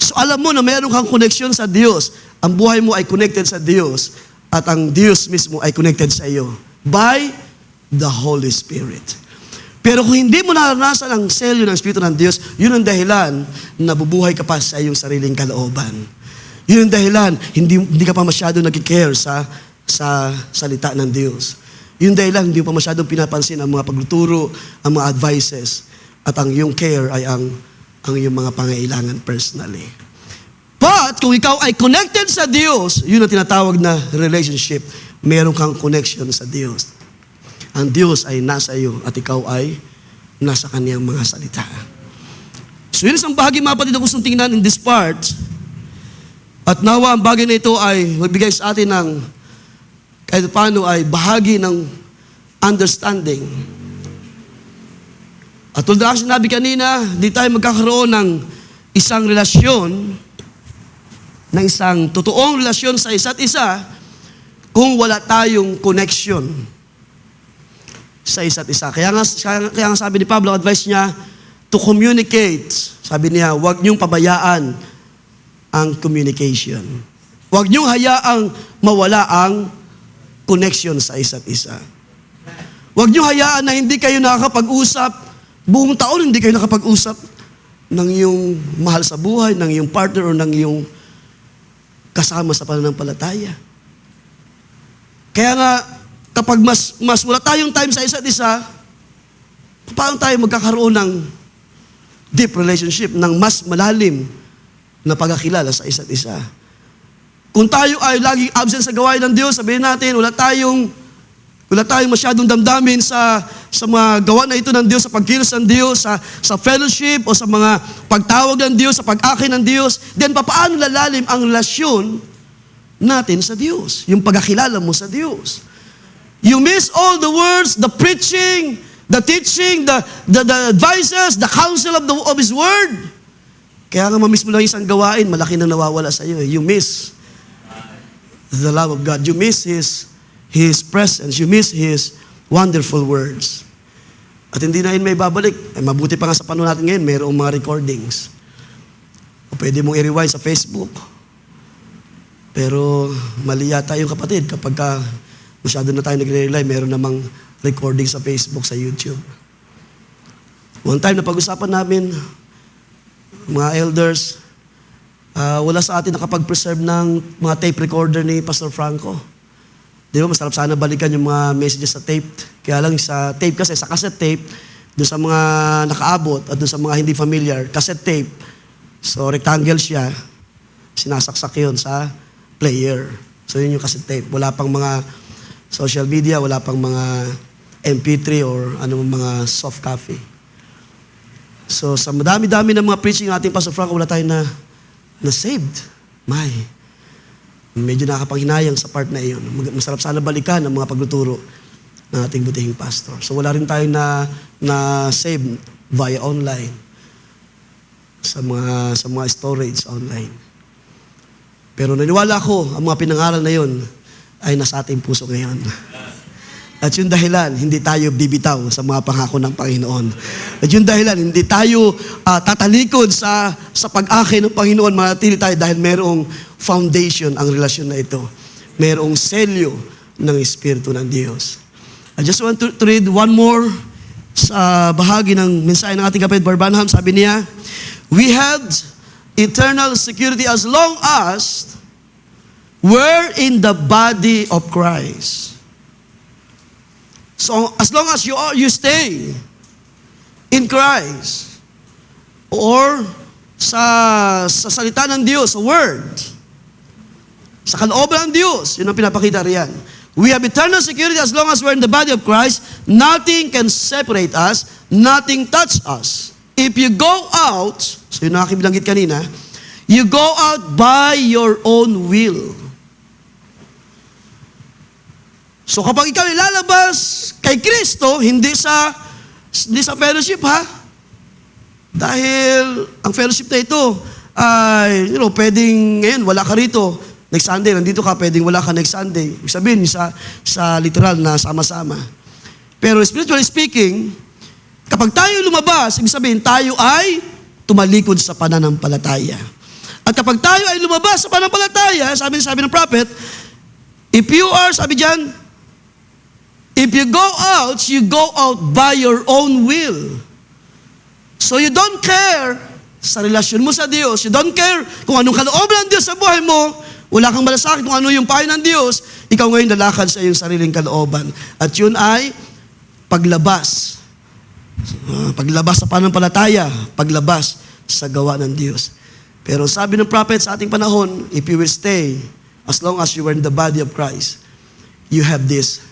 So alam mo na mayroon kang koneksyon sa Diyos. Ang buhay mo ay connected sa Diyos at ang Diyos mismo ay connected sa iyo by the Holy Spirit. Pero kung hindi mo naranasan ang selyo ng Espiritu ng Diyos, yun ang dahilan na bubuhay ka pa sa iyong sariling kalooban. Yun ang dahilan, hindi ka pa masyado nag-care sa salita ng Diyos. Yun ang dahilan, hindi mo pa masyadong pinapansin ang mga pagluturo, ang mga advices, at ang iyong care ay ang iyong mga pangailangan personally. But kung ikaw ay connected sa Diyos, yun ang tinatawag na relationship. Meron kang connection sa Diyos. Ang Diyos ay nasa iyo at ikaw ay nasa Kaniyang mga salita. So yun isang bahagi, mga kapatid, na gustong tingnan in this part. At nawa ang bagay na ito ay magbigay sa atin ng kahit paano ay bahagi ng understanding. At tulad na sinabi kanina, di tayo magkakaroon ng isang relasyon, ng isang totoong relasyon sa isa't isa, kung wala tayong connection sa isa't isa. Kaya nga sabi ni Pablo, advice niya, to communicate. Sabi niya, huwag niyong pabayaan ang communication. Huwag niyong hayaang mawala ang connection sa isa't isa. Huwag niyong hayaan na hindi kayo nakakapag-usap, buong taon hindi kayo nakapag-usap ng iyong mahal sa buhay, ng iyong partner, o ng iyong kasama sa pananampalataya. Kaya nga, kapag mas wala tayong time sa isa't isa, paano tayo magkakaroon ng deep relationship, ng mas malalim na pagkakilala sa isa't isa? Kung tayo ay laging absent sa gawain ng Diyos, sabihin natin, wala tayong masyadong damdamin sa mga gawa na ito ng Diyos, sa pagkilos ng Diyos, sa fellowship, o sa mga pagtawag ng Diyos, sa pag-akin ng Diyos, then paano lalalim ang relasyon natin sa Diyos? Yung pagkakilala mo sa Diyos. You miss all the words, the preaching, the teaching, the advices, the counsel of His Word. Kaya nga mamiss mo lang isang gawain, malaki nang nawawala sa iyo. You miss the love of God. You miss His His presence, you miss His wonderful words. At hindi na yun may babalik. Mabuti pa nga sa panahon natin ngayon, mayroong mga recordings. O pwede mong i-rewind sa Facebook. Pero mali yata yung kapatid kapag masyado na tayo nagre-rely, meron namang recording sa Facebook, sa YouTube. One time na pag-usapan namin, mga elders, wala sa atin nakapag-preserve ng mga tape recorder ni Pastor Franco. Di ba, masarap sana balikan yung mga messages sa tape. Kaya lang sa tape kasi, sa cassette tape, doon sa mga nakaabot at doon sa mga hindi familiar, cassette tape, so rectangle siya, sinasaksak yun sa player. So yun yung cassette tape. Wala pang mga social media, wala pang mga MP3 or mga soft copy. So sa madami-dami ng mga preaching ating Pastor Franco, wala tayo na saved. Medyo nakakapanghinayang sa part na iyon. Masarap sana balikan ang mga pagtuturo ng ating butihing pastor. So wala rin tayo na save via online sa mga storage online. Pero naniwala ako, ang mga pinangaral na yon ay nasa ating puso ngayon. At yung dahilan, hindi tayo bibitaw sa mga pangako ng Panginoon. At yung dahilan, hindi tayo tatalikod sa pag-akin ng Panginoon, manatili tayo dahil mayroong foundation ang relasyon na ito. Mayroong selyo ng Espiritu ng Diyos. I just want to read one more sa bahagi ng mensahe ng ating kapatid Barbanham. Sabi niya, we have eternal security as long as we're in the body of Christ. So as long as you stay in Christ or sa salita ng Diyos, sa Word, sa kalooban ng Diyos, yun ang pinapakita riyan. We have eternal security as long as we're in the body of Christ. Nothing can separate us. Nothing touch us. If you go out, so yun ang aking bilanggit kanina, you go out by your own will. So kapag ikaw ilalabas kay Kristo, hindi sa fellowship, ha? Dahil ang fellowship na ito ay, pwedeng ngayon wala ka rito. Next Sunday, nandito ka, pwedeng wala ka next Sunday. Ibig sabihin, sa literal na sama-sama. Pero spiritually speaking, kapag tayo lumabas, ibig sabihin, tayo ay tumalikod sa pananampalataya. At kapag tayo ay lumabas sa pananampalataya, sabi ng prophet, if you are, sabi dyan, if you go out by your own will. So you don't care sa relasyon mo sa Diyos. You don't care kung anong kalooban ng Diyos sa buhay mo. Wala kang malasakit kung ano yung payo ng Diyos. Ikaw ngayon lalakad sa iyong sariling kalooban. At yun ay paglabas. Paglabas sa pananampalataya. Paglabas sa gawa ng Diyos. Pero sabi ng prophet sa ating panahon, if you will stay, as long as you are in the body of Christ, you have this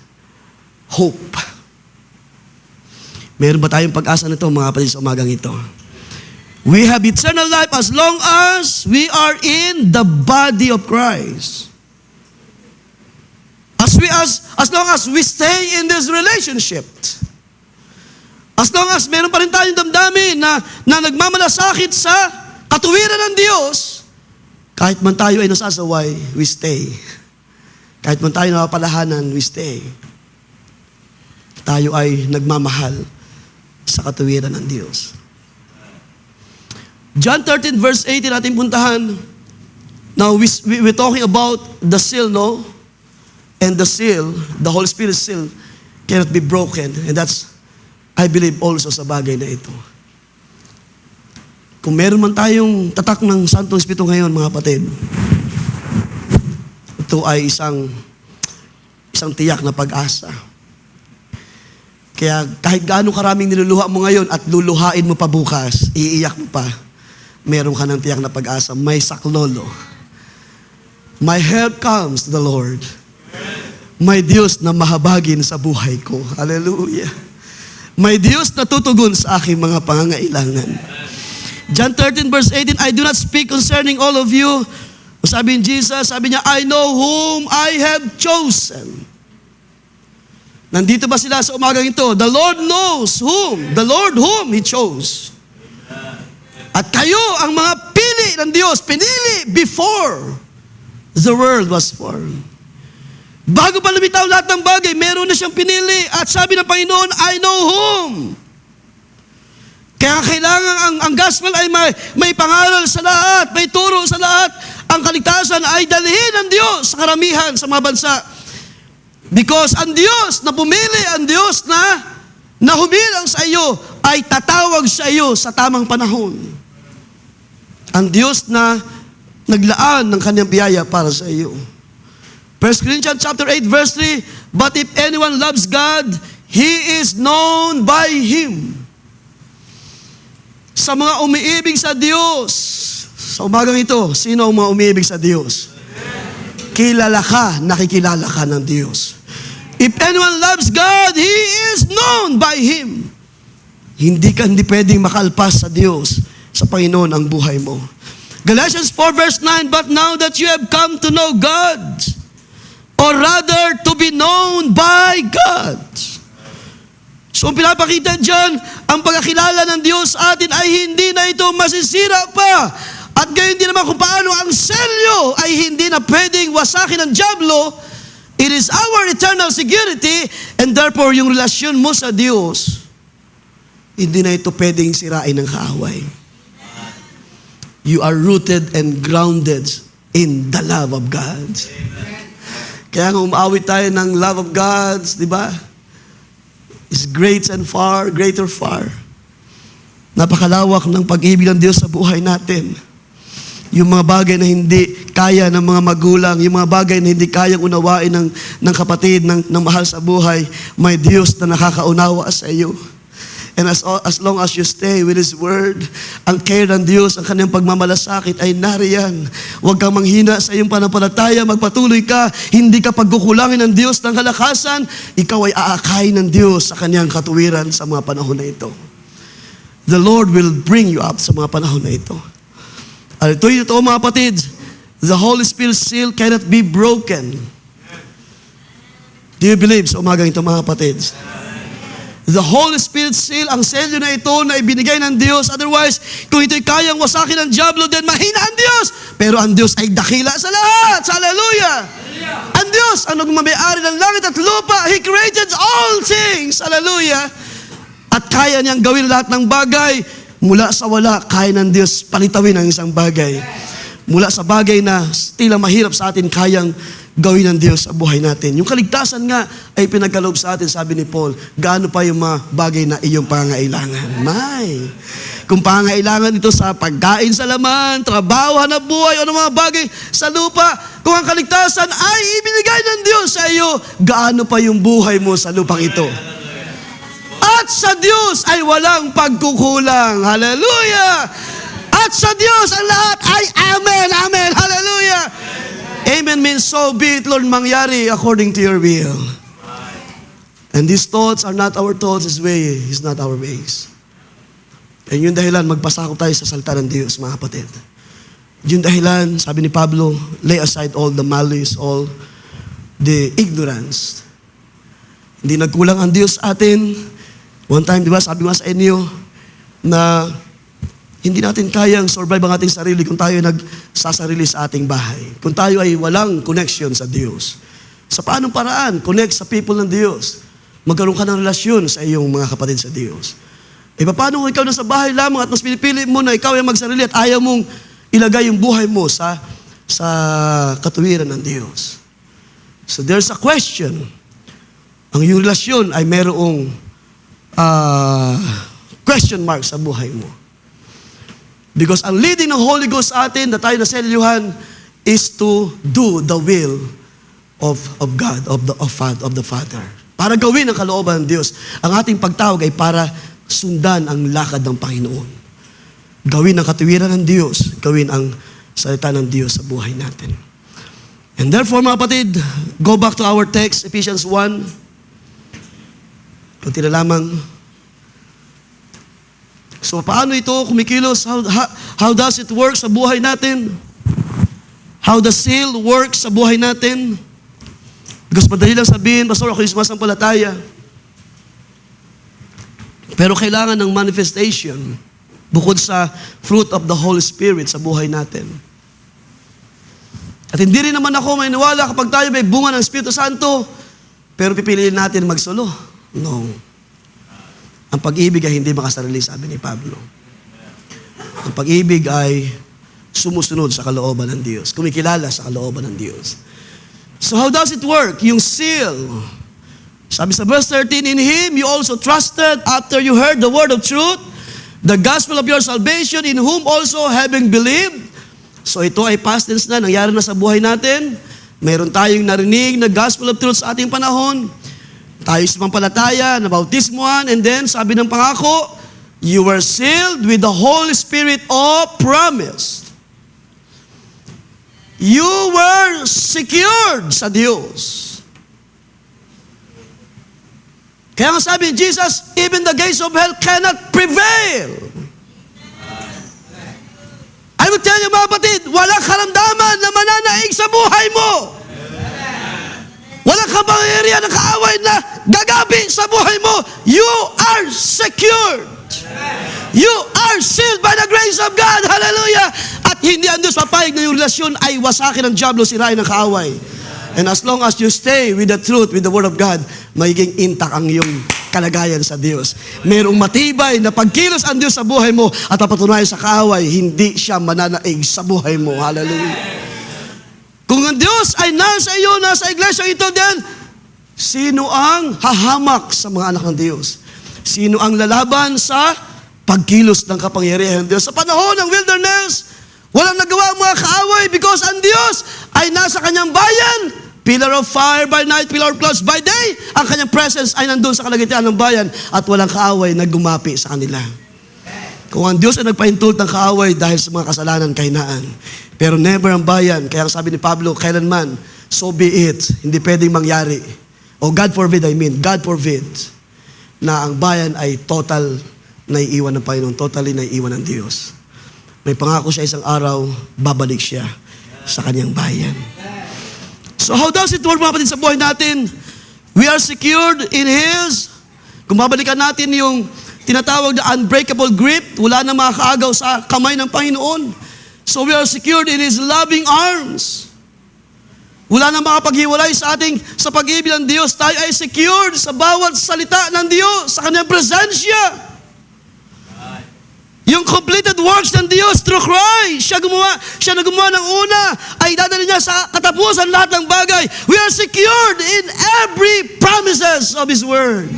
hope. Meron ba tayong pag-asa nito, mga kapatid, sa umagang ito? We have eternal life as long as we are in the body of Christ. As long as we stay in this relationship. As long as meron pa rin tayong damdamin na nagmamalasakit sa katuwiran ng Diyos, kahit man tayo ay nasasaway, we stay. Kahit man tayo napapalahanan, we stay. Tayo ay nagmamahal sa katuwiran ng Diyos. John 13 verse 18 natin puntahan. Now we're talking about the seal, no? And the seal, the Holy Spirit seal, cannot be broken. And that's, I believe, also sa bagay na ito. Kung meron man tayong tatak ng Santong Espiritu ngayon, mga kapatid, ito ay isang tiyak na pag-asa. Kaya kahit gaano karaming niluluha mo ngayon at luluhain mo pa bukas, iiyak mo pa, meron ka ng tiyak na pag-asa. May saklolo. My help comes to the Lord. May Diyos na mahabagin sa buhay ko. Hallelujah. May Diyos na tutugon sa aking mga pangangailangan. John 13 verse 18, I do not speak concerning all of you. Sabi ni Jesus, sabi niya, I know whom I have chosen. Nandito ba sila sa umagang ito? The Lord knows whom. The Lord whom He chose. At kayo ang mga pili ng Diyos, pinili before the world was formed. Bago pa lumitaw lahat ng bagay, meron na siyang pinili. At sabi ng Panginoon, I know whom. Kaya kailangan ang gospel ay may pangaral sa lahat, may turo sa lahat. Ang kaligtasan ay dalhin ng Diyos sa karamihan sa mga bansa. Because ang Diyos na pumili, ang Diyos na humilang sa iyo, ay tatawag sa iyo sa tamang panahon. Ang Diyos na naglaan ng kanyang biyaya para sa iyo. 1 Corinthians chapter 8 verse 3, but if anyone loves God, he is known by Him. Sa mga umiibig sa Diyos, sa umagang ito, sino ang mga umiibig sa Diyos? Kilala ka, nakikilala ka ng Diyos. If anyone loves God, He is known by Him. Hindi pwedeng makalpas sa Diyos, sa Panginoon ang buhay mo. Galatians 4 verse 9, but now that you have come to know God, or rather to be known by God. So pinapakita dyan, ang pagkakilala ng Diyos sa atin ay hindi na ito masisira pa. At gayon din naman kung paano ang selyo ay hindi na pwedeng wasakin ng dyablo. It is our eternal security, and therefore yung relasyon mo sa Diyos, hindi na ito pwedeng sirain ng kaaway. You are rooted and grounded in the love of God. Kaya nga umawit tayo ng love of God, di ba? Is great and far, greater far. Napakalawak ng pag-ibig ng Diyos sa buhay natin. Yung mga bagay na hindi kaya ng mga magulang, yung mga bagay na hindi kayang unawain ng kapatid, ng mahal sa buhay, may Diyos na nakakaunawa sa iyo. And as long as you stay with His Word, ang care ng Diyos, ang kanyang pagmamalasakit ay nariyan. Huwag kang manghina sa iyong panampalataya, magpatuloy ka, hindi ka pagkukulangin ng Diyos ng kalakasan, ikaw ay aakayin ng Diyos sa kanyang katuwiran sa mga panahon na ito. The Lord will bring you up sa mga panahon na ito. At ito'y ito mga kapatid, the Holy Spirit seal cannot be broken. Do you believe sa umagang ito mga kapatid? The Holy Spirit seal, ang selyo na ito na ibinigay ng Diyos. Otherwise, kung ito'y kayang wasakin ng dyablo, then mahina ang Diyos. Pero ang Diyos ay dakila sa lahat. Hallelujah! Ang Diyos, ang nagmamayari ng langit at lupa, He created all things. Hallelujah! At kaya niyang gawin lahat ng bagay. Mula sa wala, kaya ng Diyos palitawin ang isang bagay. Mula sa bagay na tila mahirap sa atin, kayang gawin ng Diyos sa buhay natin. Yung kaligtasan nga ay pinagkaloob sa atin, sabi ni Paul, gaano pa yung mga bagay na iyong pangailangan? May. Kung pangailangan ito sa pagkain sa laman, trabaho, hanap buhay, o mga bagay sa lupa, kung ang kaligtasan ay ibinigay ng Diyos sa iyo, gaano pa yung buhay mo sa lupang ito? At sa Diyos ay walang pagkukulang. Hallelujah! At sa Diyos ang lahat ay Amen, Amen, Hallelujah! Amen means so be it, Lord, mangyari according to your will. And these thoughts are not our thoughts, His way is not our ways. And yung dahilan, magpasakop tayo sa salita ng Diyos, mga kapatid. Yung dahilan, sabi ni Pablo, lay aside all the malice, all the ignorance. Hindi nagkulang ang Diyos atin. One time, di ba, sabi nga sa inyo, na hindi natin kayang survive ang ating sarili kung tayo nagsasarili sa ating bahay. Kung tayo ay walang connection sa Diyos. Sa paanong paraan? Connect sa people ng Diyos. Magkaroon ka ng relasyon sa iyong mga kapatid sa Diyos. E paano kung ikaw nasa bahay lamang at mas pinipili mo na ikaw ay magsarili at ayaw mong ilagay yung buhay mo sa katuwiran ng Diyos. So there's a question. Ang iyong relasyon ay merong question mark sa buhay mo. Because ang leading ng Holy Ghost sa atin na tayo naselyuhan is to do the will of God, of the Father. Para gawin ang kalooban ng Diyos. Ang ating pagtawag ay para sundan ang lakad ng Panginoon. Gawin ang katuwiran ng Diyos. Gawin ang salita ng Diyos sa buhay natin. And therefore, mga kapatid, go back to our text, Ephesians 1. Kunti na lamang. So, paano ito kumikilos? How does it work sa buhay natin? How the seal works sa buhay natin? Because madali lang sabihin, Pastor, ako yung sumasampalataya. Pero kailangan ng manifestation bukod sa fruit of the Holy Spirit sa buhay natin. At hindi rin naman ako maniniwala kapag tayo may bunga ng Espiritu Santo, pero pipiliin natin magsolo. No. Ang pag-ibig ay hindi makasarili, sabi ni Pablo. Ang pag-ibig ay sumusunod sa kalooban ng Diyos, kumikilala sa kalooban ng Diyos. So how does it work? Yung seal. Sabi sa verse 13, in Him you also trusted after you heard the word of truth, the gospel of your salvation, in whom also having believed. So ito ay past tense na, nangyari na sa buhay natin. Mayroon tayong narinig na gospel of truth sa ating panahon. Tayo sumampalataya, nabautismuhan, and then sabi ng pangako, you were sealed with the Holy Spirit of promise. You were secured sa Diyos. Kaya nga sabi ni Jesus, even the gates of hell cannot prevail. I will tell you mga kapatid, walang karamdaman na mananaig sa buhay mo. Walang kapangyarihan ng kaaway na gagabi sa buhay mo. You are secured. You are sealed by the grace of God. Hallelujah. At hindi ang Diyos papayag na yung relasyon ay wasakin ng diablo, sirain ng kaaway. And as long as you stay with the truth, with the Word of God, magiging intact ang iyong kalagayan sa Diyos. Merong matibay na pagkilos ang Diyos sa buhay mo at papatunayan sa kaaway, hindi siya mananaig sa buhay mo. Hallelujah. Kung ang Diyos ay nasa iyo, nasa iglesia ito din, sino ang hahamak sa mga anak ng Diyos? Sino ang lalaban sa pagkilos ng kapangyarihan ng Diyos? Sa panahon ng wilderness, walang nagawa ang mga kaaway because ang Diyos ay nasa kanyang bayan. Pillar of fire by night, pillar of clouds by day. Ang kanyang presence ay nandun sa kalagitnaan ng bayan at walang kaaway na gumapi sa kanila. Kung ang Diyos ay nagpahintulot ng kaaway dahil sa mga kasalanan, kahinaan. Pero never ang bayan. Kaya sabi ni Pablo, kailanman, so be it. Hindi pwedeng mangyari. O God forbid, God forbid, na ang bayan ay total na iiwan ng Panginoon, totally na iiwan ng Diyos. May pangako siya isang araw, babalik siya sa kanyang bayan. So how does it work mga kapatid sa buhay natin? We are secured in His. Kung babalikan natin yung tinatawag na unbreakable grip, wala na makakaagaw sa kamay ng Panginoon. So we are secured in His loving arms. Wala na makapaghiwalay sa ating sa pag-ibig ng Diyos. Tayo ay secured sa bawat salita ng Diyos, sa kanyang presensya. Yung completed works ng Diyos through Christ, siya na gumawa ng una, ay dadali niya sa katapusan lahat ng bagay. We are secured in every promises of His Word.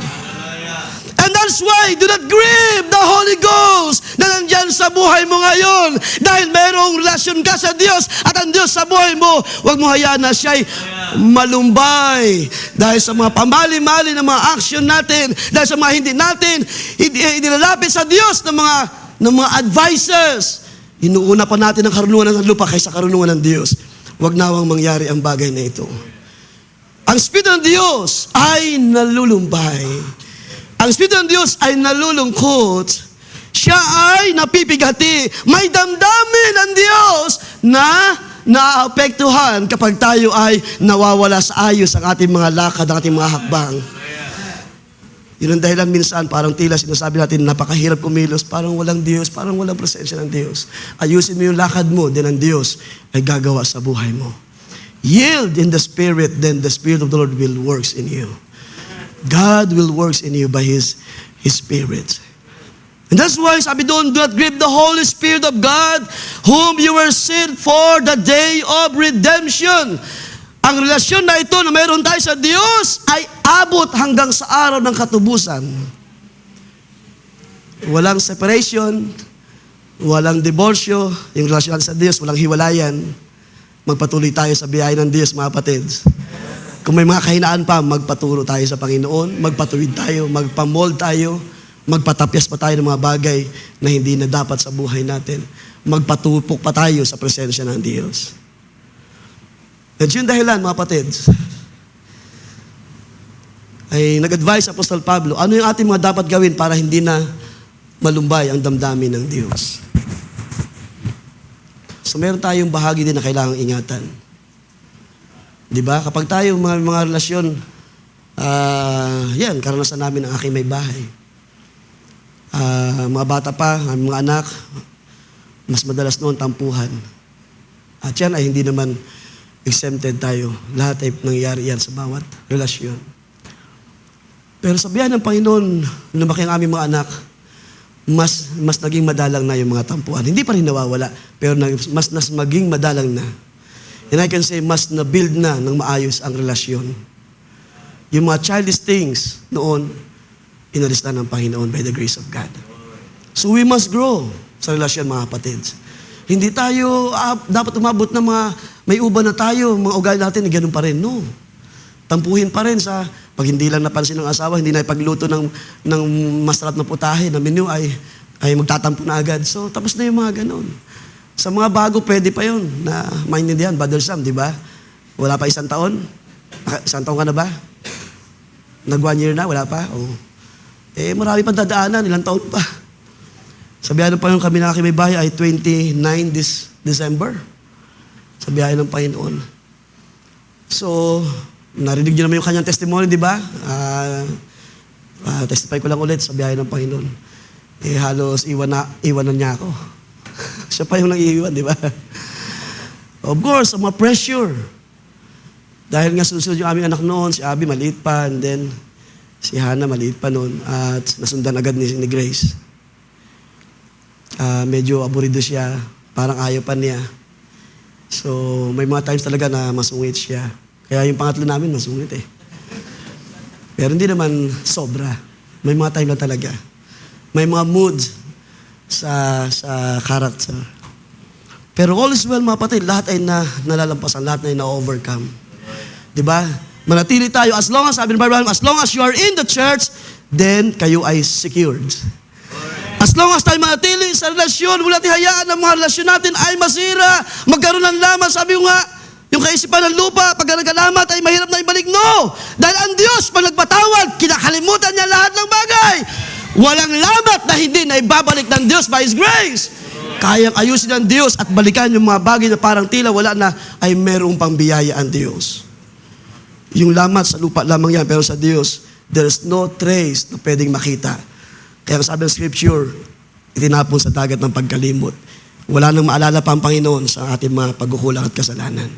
And that's why, do not grieve the Holy Ghost na nandyan sa buhay mo ngayon. Dahil mayroong relasyon ka sa Diyos at ang Diyos sa buhay mo, huwag mo hayaan na siya'y malumbay. Dahil sa mga pamali-mali ng mga action natin, dahil sa mga hindi natin, inilalapit sa Diyos ng mga advices. Inuuna pa natin ang karunungan ng lupa kaysa karunungan ng Diyos. Huwag nawang mangyari ang bagay na ito. Ang Espiritu ng Diyos ay nalulumbay. Ang Espiritu ng Diyos ay nalulungkot. Siya ay napipigati. May damdamin ang Diyos na naapektuhan kapag tayo ay nawawala sa ayos ang ating mga lakad, ang ating mga hakbang. Yun ang dahilan minsan, parang tila sinasabi natin, napakahirap kumilos, parang walang Diyos, parang walang presensya ng Diyos. Ayusin mo yung lakad mo, then ang Diyos ay gagawa sa buhay mo. Yield in the Spirit, then the Spirit of the Lord will works in you. God will works in you by His Spirit. And that's why sabi doon, do not grieve the Holy Spirit of God, whom you were sealed for the day of redemption. Ang relasyon na ito na mayroon tayo sa Diyos ay abot hanggang sa araw ng katubusan. Walang separation, walang diborsyo, yung relasyon sa Diyos, walang hiwalayan. Magpatuloy tayo sa biyaya ng Diyos, mga kapatid. Kung may mga kahinaan pa, magpaturo tayo sa Panginoon, magpatuwid tayo, magpamold tayo, magpatapyas pa tayo ng mga bagay na hindi na dapat sa buhay natin. Magpatupok pa tayo sa presensya ng Diyos. At yun dahilan, mga kapatid, ay nag-advise Apostol Pablo, ano yung ating mga dapat gawin para hindi na malumbay ang damdamin ng Diyos. So meron tayong bahagi din na kailangang ingatan. Di ba? Kapag tayo mga relasyon, yan, karanasan namin ng aking may bahay. Mga bata pa, mga anak, mas madalas noon tampuhan. At yan ay hindi naman exempted tayo. Lahat ay nangyayari yan sa bawat relasyon. Pero sa biyaya ng Panginoon, lumaki ang aming mga anak, mas naging madalang na yung mga tampuan. Hindi pa rin nawawala, pero mas maging madalang na. And I can say, mas na-build na ng maayos ang relasyon. Yung mga childish things noon, inalis na ng Panginoon by the grace of God. So we must grow sa relasyon, mga kapatids. Hindi tayo dapat umabot na may uban na tayo, mga ugali natin, ganun pa rin. No. Tampuhin pa rin pag hindi lang napansin ng asawa, hindi na ipagluto ng masarap na putahe, na menu ay magtatampo na agad. So, tapos na yung mga ganun. Sa mga bago, pwede pa yun na maintindihan, bothersome, di ba? Wala pa 1 taon? 1 taon ka na ba? Nag 1 year na? Wala pa? Oo. Marami pang dadaanan, ilang taon pa. Sabihan ng Panginoon, kami na may bahay ay 29 this December. Sabihan ng Panginoon. So, narinig niyo naman yung kanyang testimony, di ba? Testify ko lang ulit sa biyahe ng Panginoon. Halos iwanan niya ako. Siya pa yung nang-iiwan, di ba? Of course, mga pressure. Dahil nga susunod yung aming anak noon, si Abby maliit pa, and then si Hannah maliit pa noon, at nasundan agad ni Grace. Medyo aburido siya, parang ayaw pa niya. So, may mga times talaga na masungit siya. Kaya yung pangatlo namin, masungit eh. Pero hindi naman sobra. May mga time na talaga. May mga moods sa character. Pero all is well, mga kapatid, lahat ay nalalampasan, lahat ay na-overcome. Diba? Manatili tayo, as long as, sabi ng Bible, as long as you are in the church, then kayo ay secured. As long as tayo manatili sa relasyon, wala natin hayaan na mga relasyon natin ay masira, magkaroon ng laman. Sabi ko nga, yung kaisipan ng lupa, pag nagkalamat ay mahirap na ibalik. No! Dahil ang Diyos, pag nagpatawad, kinakalimutan niya lahat ng bagay. Walang lamat na hindi na ibabalik ng Diyos by His grace. Kayang ayusin ng Diyos at balikan yung mga bagay na parang tila wala na, ay merong pambiyaya ang Diyos. Yung lamat sa lupa lamang yan, pero sa Diyos, there's no trace na pwedeng makita. Kaya sabi ng Scripture, itinapon sa dagat ng pagkalimot. Wala nang maalala pa ang Panginoon sa ating mga pagkukulang at kasalanan.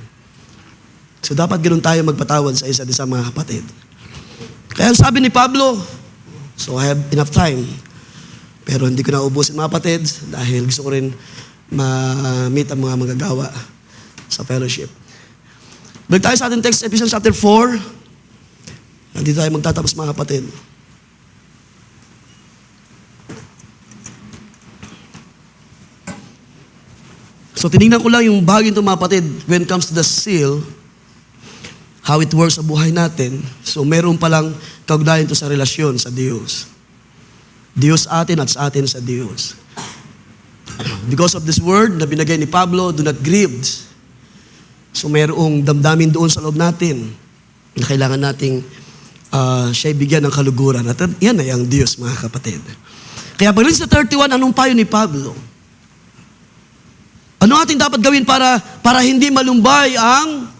So dapat ganoon tayo magpatawad sa isa't isa, mga kapatid. Kaya sabi ni Pablo, so I have enough time. Pero hindi ko na ubusin, mga kapatid, dahil gusto ko rin ma-meet ang mga magagawa sa fellowship. Balik tayo sa ating text, Ephesians chapter 4. Nandito tayo magtatapos, mga kapatid. So tinignan ko lang yung bagay ito, mga kapatid, when it comes to the seal, how it works sa buhay natin. So meron palang kaugnayan ito sa relasyon sa Diyos. Diyos atin at sa atin sa Diyos. Because of this word na binagay ni Pablo, do not grieve. So merong damdamin doon sa loob natin na kailangan nating siya bigyan ng kaluguran. At yan ay ang Diyos, mga kapatid. Kaya pag sa 31, anong payo ni Pablo? Ano ating dapat gawin para hindi malumbay ang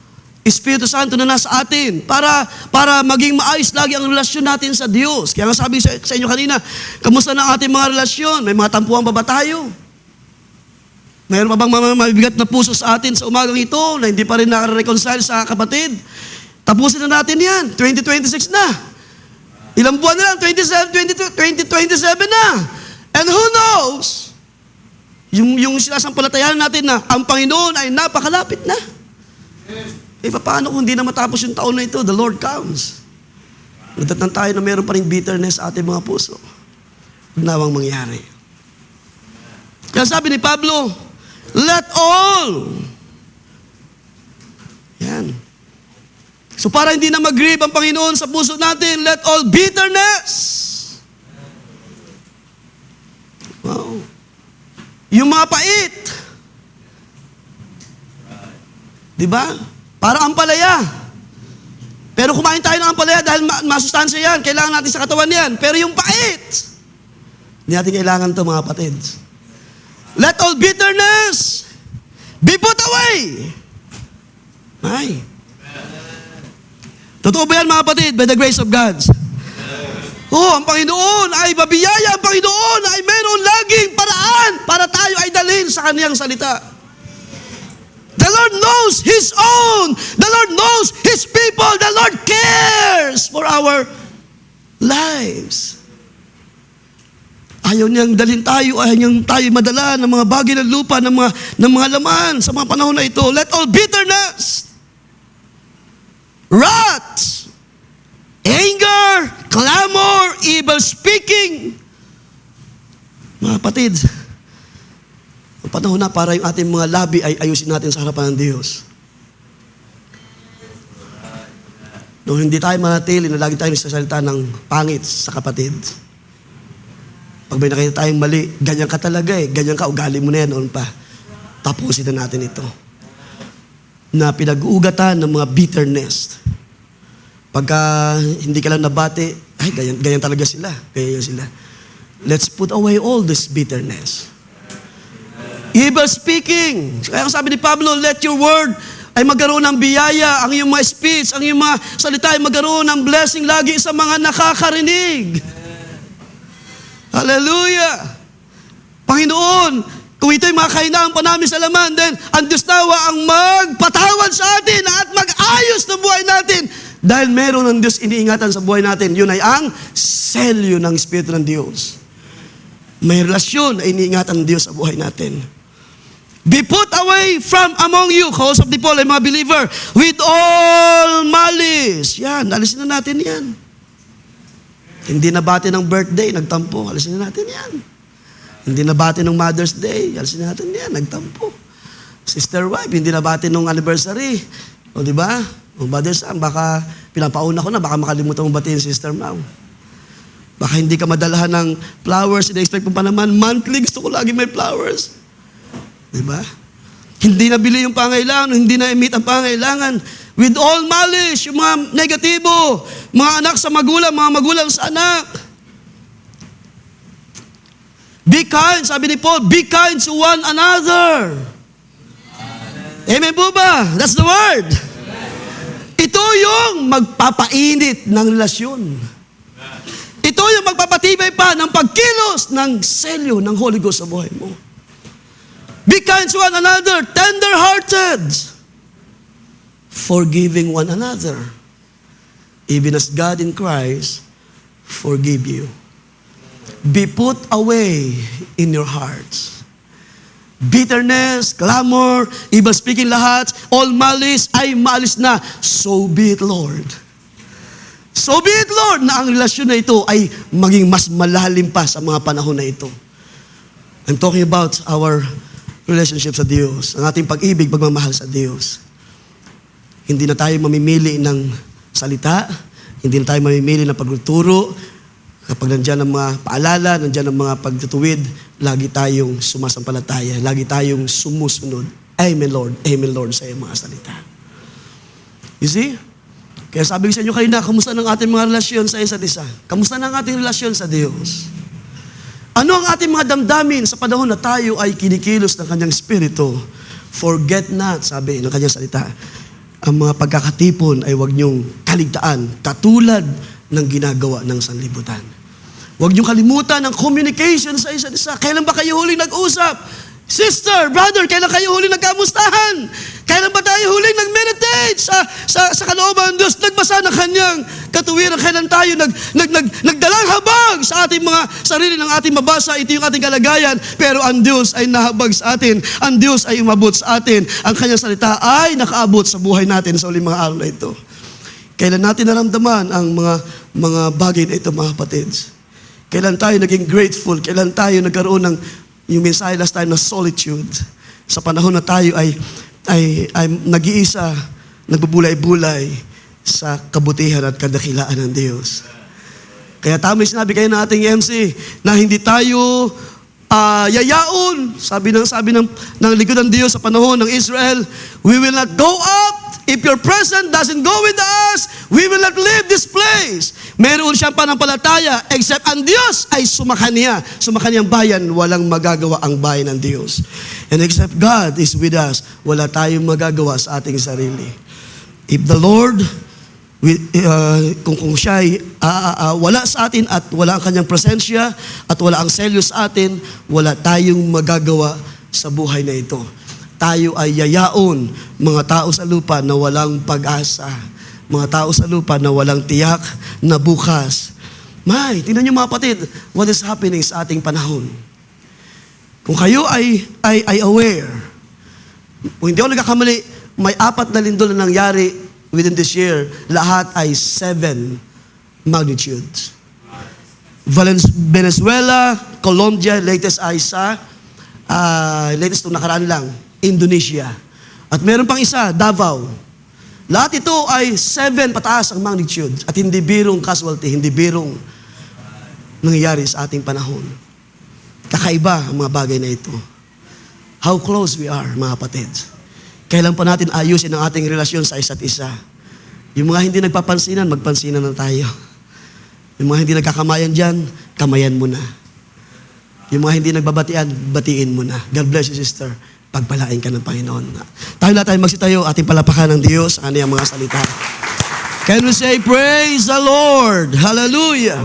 Espiritu Santo na nasa atin? Para maging maayos lagi ang relasyon natin sa Diyos. Kaya nga sabi sa inyo kanina, kamusta na ang ating mga relasyon? May mga tampuhan pa ba tayo? Mayroon pa bang mga mabibigat na puso sa atin sa umagang ito na hindi pa rin nakareconcile sa kapatid? Tapusin na natin yan. 2026 na. Ilang buwan na lang? 2027 na. And who knows? Yung sinasampalatayan natin na ang Panginoon ay napakalapit na. Paano kung hindi na matapos yung taon na ito? The Lord comes. Nadatnan tayo na meron pa rin bitterness sa ating mga puso. Huwag nawang mangyari. Kaya sabi ni Pablo, let all. Yan. So para hindi na mag-grieve ang Panginoon sa puso natin, let all bitterness. Wow. Yung mga pait. Diba? Parang ampalaya. Pero kumain tayo ng ampalaya dahil masustansya yan. Kailangan natin sa katawan yan. Pero yung pait, hindi natin kailangan ito, mga kapatid. Let all bitterness be put away. Ay. Totoo ba yan, mga kapatid? By the grace of God. Ang Panginoon ay mabiyaya. Ang Panginoon ay mayroon laging paraan para tayo ay dalhin sa Kaniyang salita. The Lord knows His own. The Lord knows His people. The Lord cares for our lives. Ayaw niyang dalhin tayo, ayaw niyang tayo madala ng mga bagay ng lupa, ng mga laman sa mga panahon na ito. Let all bitterness, wrath, anger, clamor, evil speaking. Mga kapatid, ang panahon na para yung ating mga labi ay ayusin natin sa harapan ng Diyos. Nung hindi tayo manatili na lagi tayo nagsasalita ng pangit sa kapatid. Pag may nakita tayong mali, ganyan ka talaga ganyan ka, ugali mo na yan noon pa. Tapusin na natin ito. Na pinag-uugatan ng mga bitterness. Pagka hindi ka lang nabati, ay ganyan talaga sila. Ganyan sila. Let's put away all this bitterness. Evil speaking. Kaya ang sabi ni Pablo, let your word ay magkaroon ng biyaya, ang iyong mga speech, ang iyong mga salita ay magkaroon ng blessing lagi sa mga nakakarinig. Hallelujah! Panginoon, kung ito'y mga kahinaan pa namin sa laman, then ang Diyos nawa ang magpatawad sa atin at mag-ayos na buhay natin. Dahil meron ng Diyos iniingatan sa buhay natin, yun ay ang selyo ng Espiritu ng Diyos. May relasyon na iniingatan ng Diyos sa buhay natin. Be put away from among you, house of the Paul, ay mga believer, with all malice. Yan, alisin na natin yan. Hindi nabati ng birthday, nagtampo. Alisin na natin yan. Hindi nabati ng Mother's Day, alisin na natin yan, nagtampo. Sister wife, hindi nabati ng anniversary. O di ba? O Brother Sam, baka pinapauna ko na, baka makalimutan mo batiin Sister Mau. Baka hindi ka madalahan ng flowers, ina-expect mo pa naman, monthly, gusto ko lagi may flowers. Diba? Hindi nabili yung pangailangan, hindi na-meet ang pangailangan. With all malice, yung mga negatibo, mga anak sa magulang, mga magulang sa anak. Be kind, sabi ni Paul, be kind to one another. Amen po ba? That's the word. Ito yung magpapainit ng relasyon. Ito yung magpapatibay pa ng pagkilos ng selyo ng Holy Ghost sa buhay mo. Be kind to one another, tender-hearted, forgiving one another, even as God in Christ forgive you. Be put away in your hearts. Bitterness, clamor, evil speaking lahat, all malice ay maalis na. So be it, Lord. So be it, Lord, na ang relasyon na ito ay maging mas malalim pa sa mga panahon na ito. I'm talking about our relationship sa Diyos, ang ating pag-ibig, pagmamahal sa Diyos. Hindi na tayo mamimili ng salita, hindi na tayo mamimili ng pagtuturo. Kapag nandiyan ang mga paalala, nandiyan ang mga pagtutuwid, lagi tayong sumasampalataya, lagi tayong sumusunod. Amen, Lord, sa iyong mga salita. You see? Kaya sabi ko sa inyo kanina, kamusta ng ating mga relasyon sa isa't isa? Kamusta ng ating relasyon sa Diyos? Ano ang ating mga damdamin sa panahon na tayo ay kinikilos ng kanyang Espiritu? Forget not, sabi ng kanyang salita, ang mga pagkakatipon ay huwag niyong kaligtaan, katulad ng ginagawa ng sanlibutan. Huwag niyong kalimutan ang communication sa isa't isa. Kailan ba kayo huling nag-usap? Sister, brother, kailan kayo huling nagkamustahan? Kailan ba tayo huling nag-meditate sa kalooban ng Diyos? Nagbasa ng kanyang katuwiran. Kailan tayo nagdalang habag sa ating mga sarili ng ating mabasa? Ito yung ating kalagayan. Pero ang Diyos ay nahabag sa atin. Ang Diyos ay umabot sa atin. Ang kanyang salita ay nakaabot sa buhay natin sa uling mga araw na ito. Kailan natin naramdaman ang mga bagay na ito, mga kapatids? Kailan tayo naging grateful? Kailan tayo nagkaroon ng yung mensahe last time na solitude? Sa panahon na tayo ay nag-iisa, nagbubulay-bulay sa kabutihan at kadakilaan ng Diyos. Kaya tama yung sinabi kayo ng ating MC na hindi tayo yayaon. Sabi ng lingkod ng Diyos sa panahon ng Israel, we will not go up. If your presence doesn't go with us, we will not leave this place. Meron siyang panampalataya, except ang Diyos ay sumakanyang bayan, walang magagawa ang bayan ng Diyos. And except God is with us, wala tayong magagawa sa ating sarili. If the Lord, kung siya ay wala sa atin at wala ang kanyang presensya at wala ang selyo sa atin, wala tayong magagawa sa buhay na ito. tayo ay yayaon, mga tao sa lupa na walang pag-asa, mga tao sa lupa na walang tiyak na bukas. Tingnan niyo mga kapatid, what is happening sa ating panahon. Kung kayo ay aware, kung hindi ako nagkakamali, may 4 na lindol na nangyari within this year, lahat ay 7 magnitudes. Venezuela, Colombia, latest ay sa, latest itong nakaraan lang, Indonesia. At meron pang isa, Davao. Lahat ito ay 7 pataas ang magnitude at hindi birong casualty, hindi birong nangyayari sa ating panahon. Kakaiba ang mga bagay na ito. How close we are, mga kapatid. Kailan pa natin ayusin ang ating relasyon sa isa't isa. Yung mga hindi nagpapansinan, magpansinan na tayo. Yung mga hindi nagkakamayan dyan, kamayan mo na. Yung mga hindi nagbabatian, batiin mo na. God bless you, sister. Pagpalain ka ng Panginoon. Tayo lahat tayo magsitayo, ating palapakan ng Diyos sa kaniyang mga salita. Can we say, praise the Lord? Hallelujah.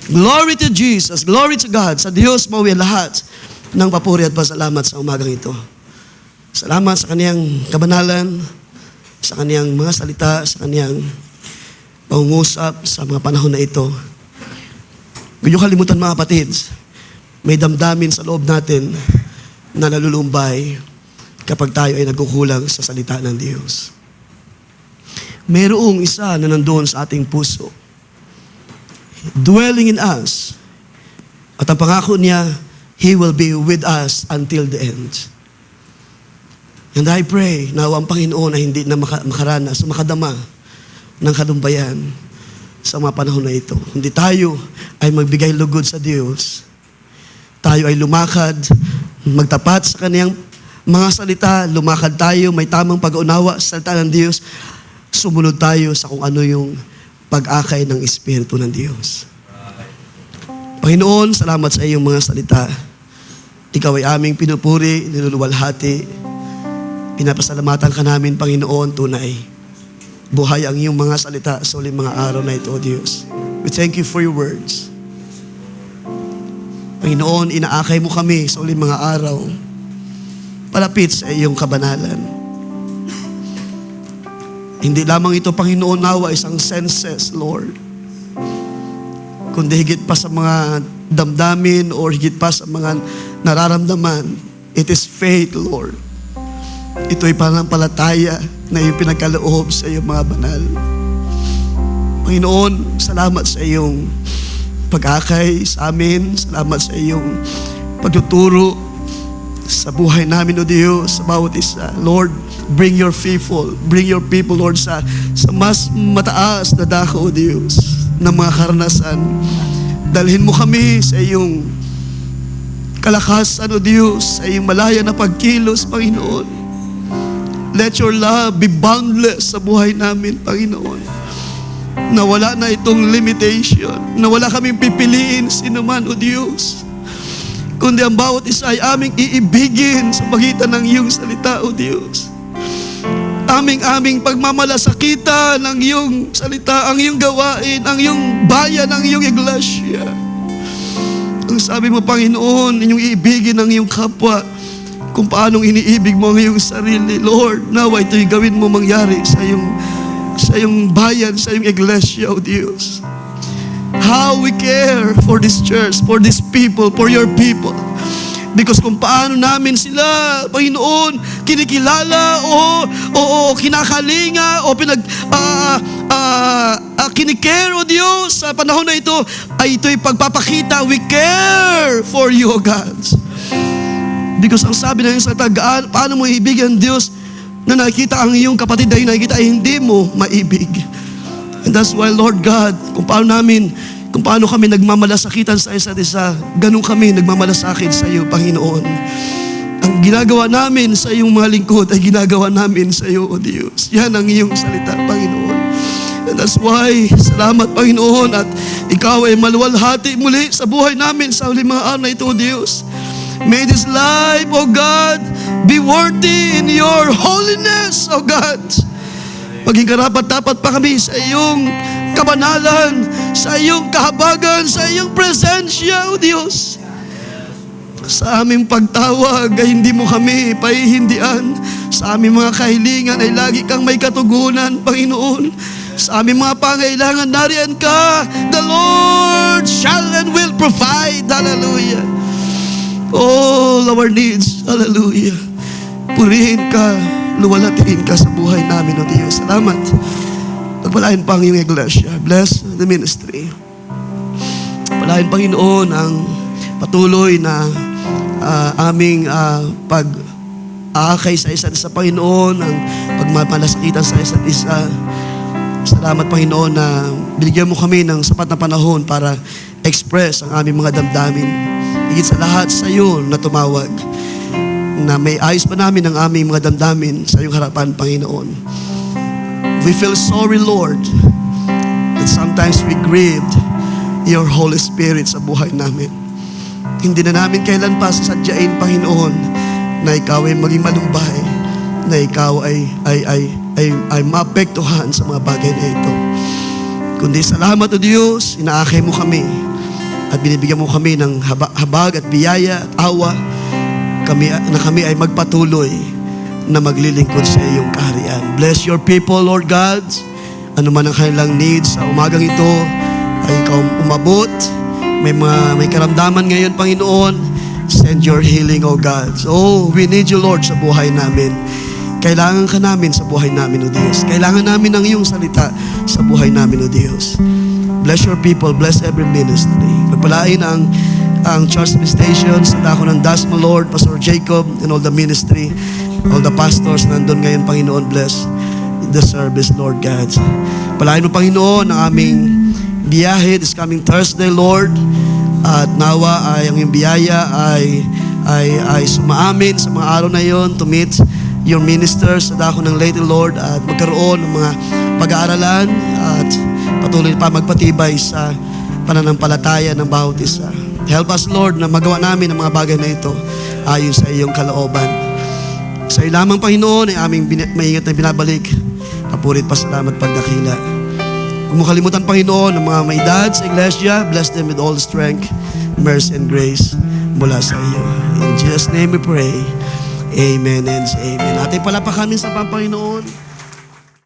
Glory to Jesus. Glory to God. Sa Diyos mauwi lahat ng papuri at pasalamat sa umagang ito. Salamat sa kaniyang kabanalan, sa kaniyang mga salita, sa kaniyang pangungusap sa mga panahon na ito. Huwag niyo kalimutan mga kapatid, may damdamin sa loob natin na nalulumbay kapag tayo ay nagkukulang sa salita ng Diyos. Mayroong isa na nandoon sa ating puso, dwelling in us, at ang pangako niya, He will be with us until the end. And I pray na ang Panginoon ay hindi na makaranas, makadama ng kalumbayan sa mga panahon na ito. Hindi tayo ay magbigay lugod sa Diyos. Tayo ay lumakad, magtapat sa kaniyang mga salita, lumakad tayo, may tamang pag-unawa sa salita ng Diyos, sumunod tayo sa kung ano yung pag-akay ng Espiritu ng Diyos. Panginoon, salamat sa iyong mga salita. Ikaw ay aming pinupuri, niluluwalhati. Pinapasalamatan ka namin, Panginoon, tunay. Buhay ang iyong mga salita sa uling mga araw na ito, O Diyos. We thank you for your words. Panginoon, inaakay mo kami sa uling mga araw. Palapit sa iyong kabanalan. Hindi lamang ito, Panginoon, nawa isang senses, Lord. Kundi higit pa sa mga damdamin or higit pa sa mga nararamdaman, it is faith, Lord. Ito ay pananampalataya na iyong pinagkaloob sa iyong mga banal. Panginoon, salamat sa iyong pag-akay sa amin. Salamat sa iyong pagtuturo sa buhay namin, O Diyos, sa bawat isa. Lord, bring your people, Lord, sa mas mataas na dako, O Diyos, ng mga karanasan. Dalhin mo kami sa iyong kalakasan, O Diyos, sa iyong malaya na pagkilos, Panginoon. Let your love be boundless sa buhay namin, Panginoon. Na wala na itong limitation, na wala kaming pipiliin sino man, O Diyos. Kundi ang bawat isa ay aming iibigin sa pagitan ng iyong salita, O Diyos. Aming pagmamalasakitan ng iyong salita, ang iyong gawain, ang iyong bayan, ang iyong iglesia. Ang sabi mo, Panginoon, inyong iibigin ang iyong kapwa kung paanong iniibig mo ang iyong sarili. Lord, nawa ito'y gawin mo mangyari sa iyong bayan, sa iyong iglesia, O Diyos. How we care for this church, for these people, for your people. Because kung paano namin sila, Panginoon, kinikilala o kinakalinga o kinikare, O Diyos, sa panahon na ito, ay ito'y pagpapakita, we care for you, O God. Because ang sabi na yung sa tagaan, paano mo ibigyan Diyos na nakikita ang iyong kapatid na yung nakikita ay hindi mo maibig. And that's why, Lord God, kung paano kami nagmamalasakitan sa isa't isa, ganun kami nagmamalasakit sa iyo, Panginoon. Ang ginagawa namin sa iyong mga lingkod ay ginagawa namin sa iyo, O Diyos. Yan ang iyong salita, Panginoon. And that's why, salamat, Panginoon, at ikaw ay maluwalhati muli sa buhay namin sa uling mga araw na ito, O Diyos. May this life, O God, be worthy in your holiness, O God. Maging karapat-dapat pa kami sa iyong kabanalan, sa iyong kahabagan, sa iyong presensya, O Diyos. Sa aming pagtawag ay hindi mo kami pahihindian. Sa aming mga kahilingan ay lagi kang may katugunan, Panginoon. Sa aming mga pangailangan, nariyan ka. The Lord shall and will provide. Hallelujah. All our needs. Hallelujah. Purihin ka, luwalhatiin ka sa buhay namin, O Diyos. Salamat. Pagpalain pa ang iyong iglesia. Bless the ministry. Palain, Panginoon, ang patuloy na aming pag-aakay sa isa't isa, Panginoon, ang pagmamalasakitan sa isa't isa. Salamat, Panginoon, na binigyan mo kami ng sapat na panahon para express ang aming mga damdamin. Higit sa lahat sa iyo na tumawag, na may ayos pa namin ang aming mga damdamin sa iyong harapan, Panginoon. We feel sorry, Lord, that sometimes we grieved your Holy Spirit sa buhay namin. Hindi na namin kailan pa sasadyain, Panginoon, na ikaw ay maging malumbay, na ikaw ay maapektuhan sa mga bagay na ito. Kundi salamat, O Diyos, inaakay mo kami at binibigyan mo kami ng habag at biyaya at awa na kami ay magpatuloy na maglilingkod sa iyong kaharian. Bless your people, Lord God. Ano man ang kanilang needs sa umagang ito, ay ikaw umabot. May karamdaman ngayon, Panginoon. Send your healing, O God. Oh, we need you, Lord, sa buhay namin. Kailangan ka namin sa buhay namin, O Diyos. Kailangan namin ng iyong salita sa buhay namin, O Diyos. Bless your people. Bless every ministry. Pagpalain ang Church Station sa dako ng Dasma, Lord, Pastor Jacob, and all the ministry, all the pastors nandun ngayon, Panginoon. Bless the service, Lord God. Palain mo, Panginoon, ang aming biyahe this coming Thursday, Lord. At nawa ay ang iyong biyaya ay sumaamin sa mga araw na yon to meet your ministers sa dako ng Leyte, Lord, at magkaroon ng mga pag-aaralan at patuloy pa magpatibay sa pananampalataya ng bawat isa. Help us, Lord, na magawa namin ang mga bagay na ito ayon sa iyong kalooban. Sa iyo lamang, Panginoon, ay aming maingat na binabalik. Kapurit, pasalamat, pagdakila. Huwag mo kalimutan, Panginoon, ang mga may edad sa iglesia. Bless them with all strength, mercy, and grace mula sa iyo. In Jesus' name we pray. Amen and amen. Ating palapakamin sa Panginoon.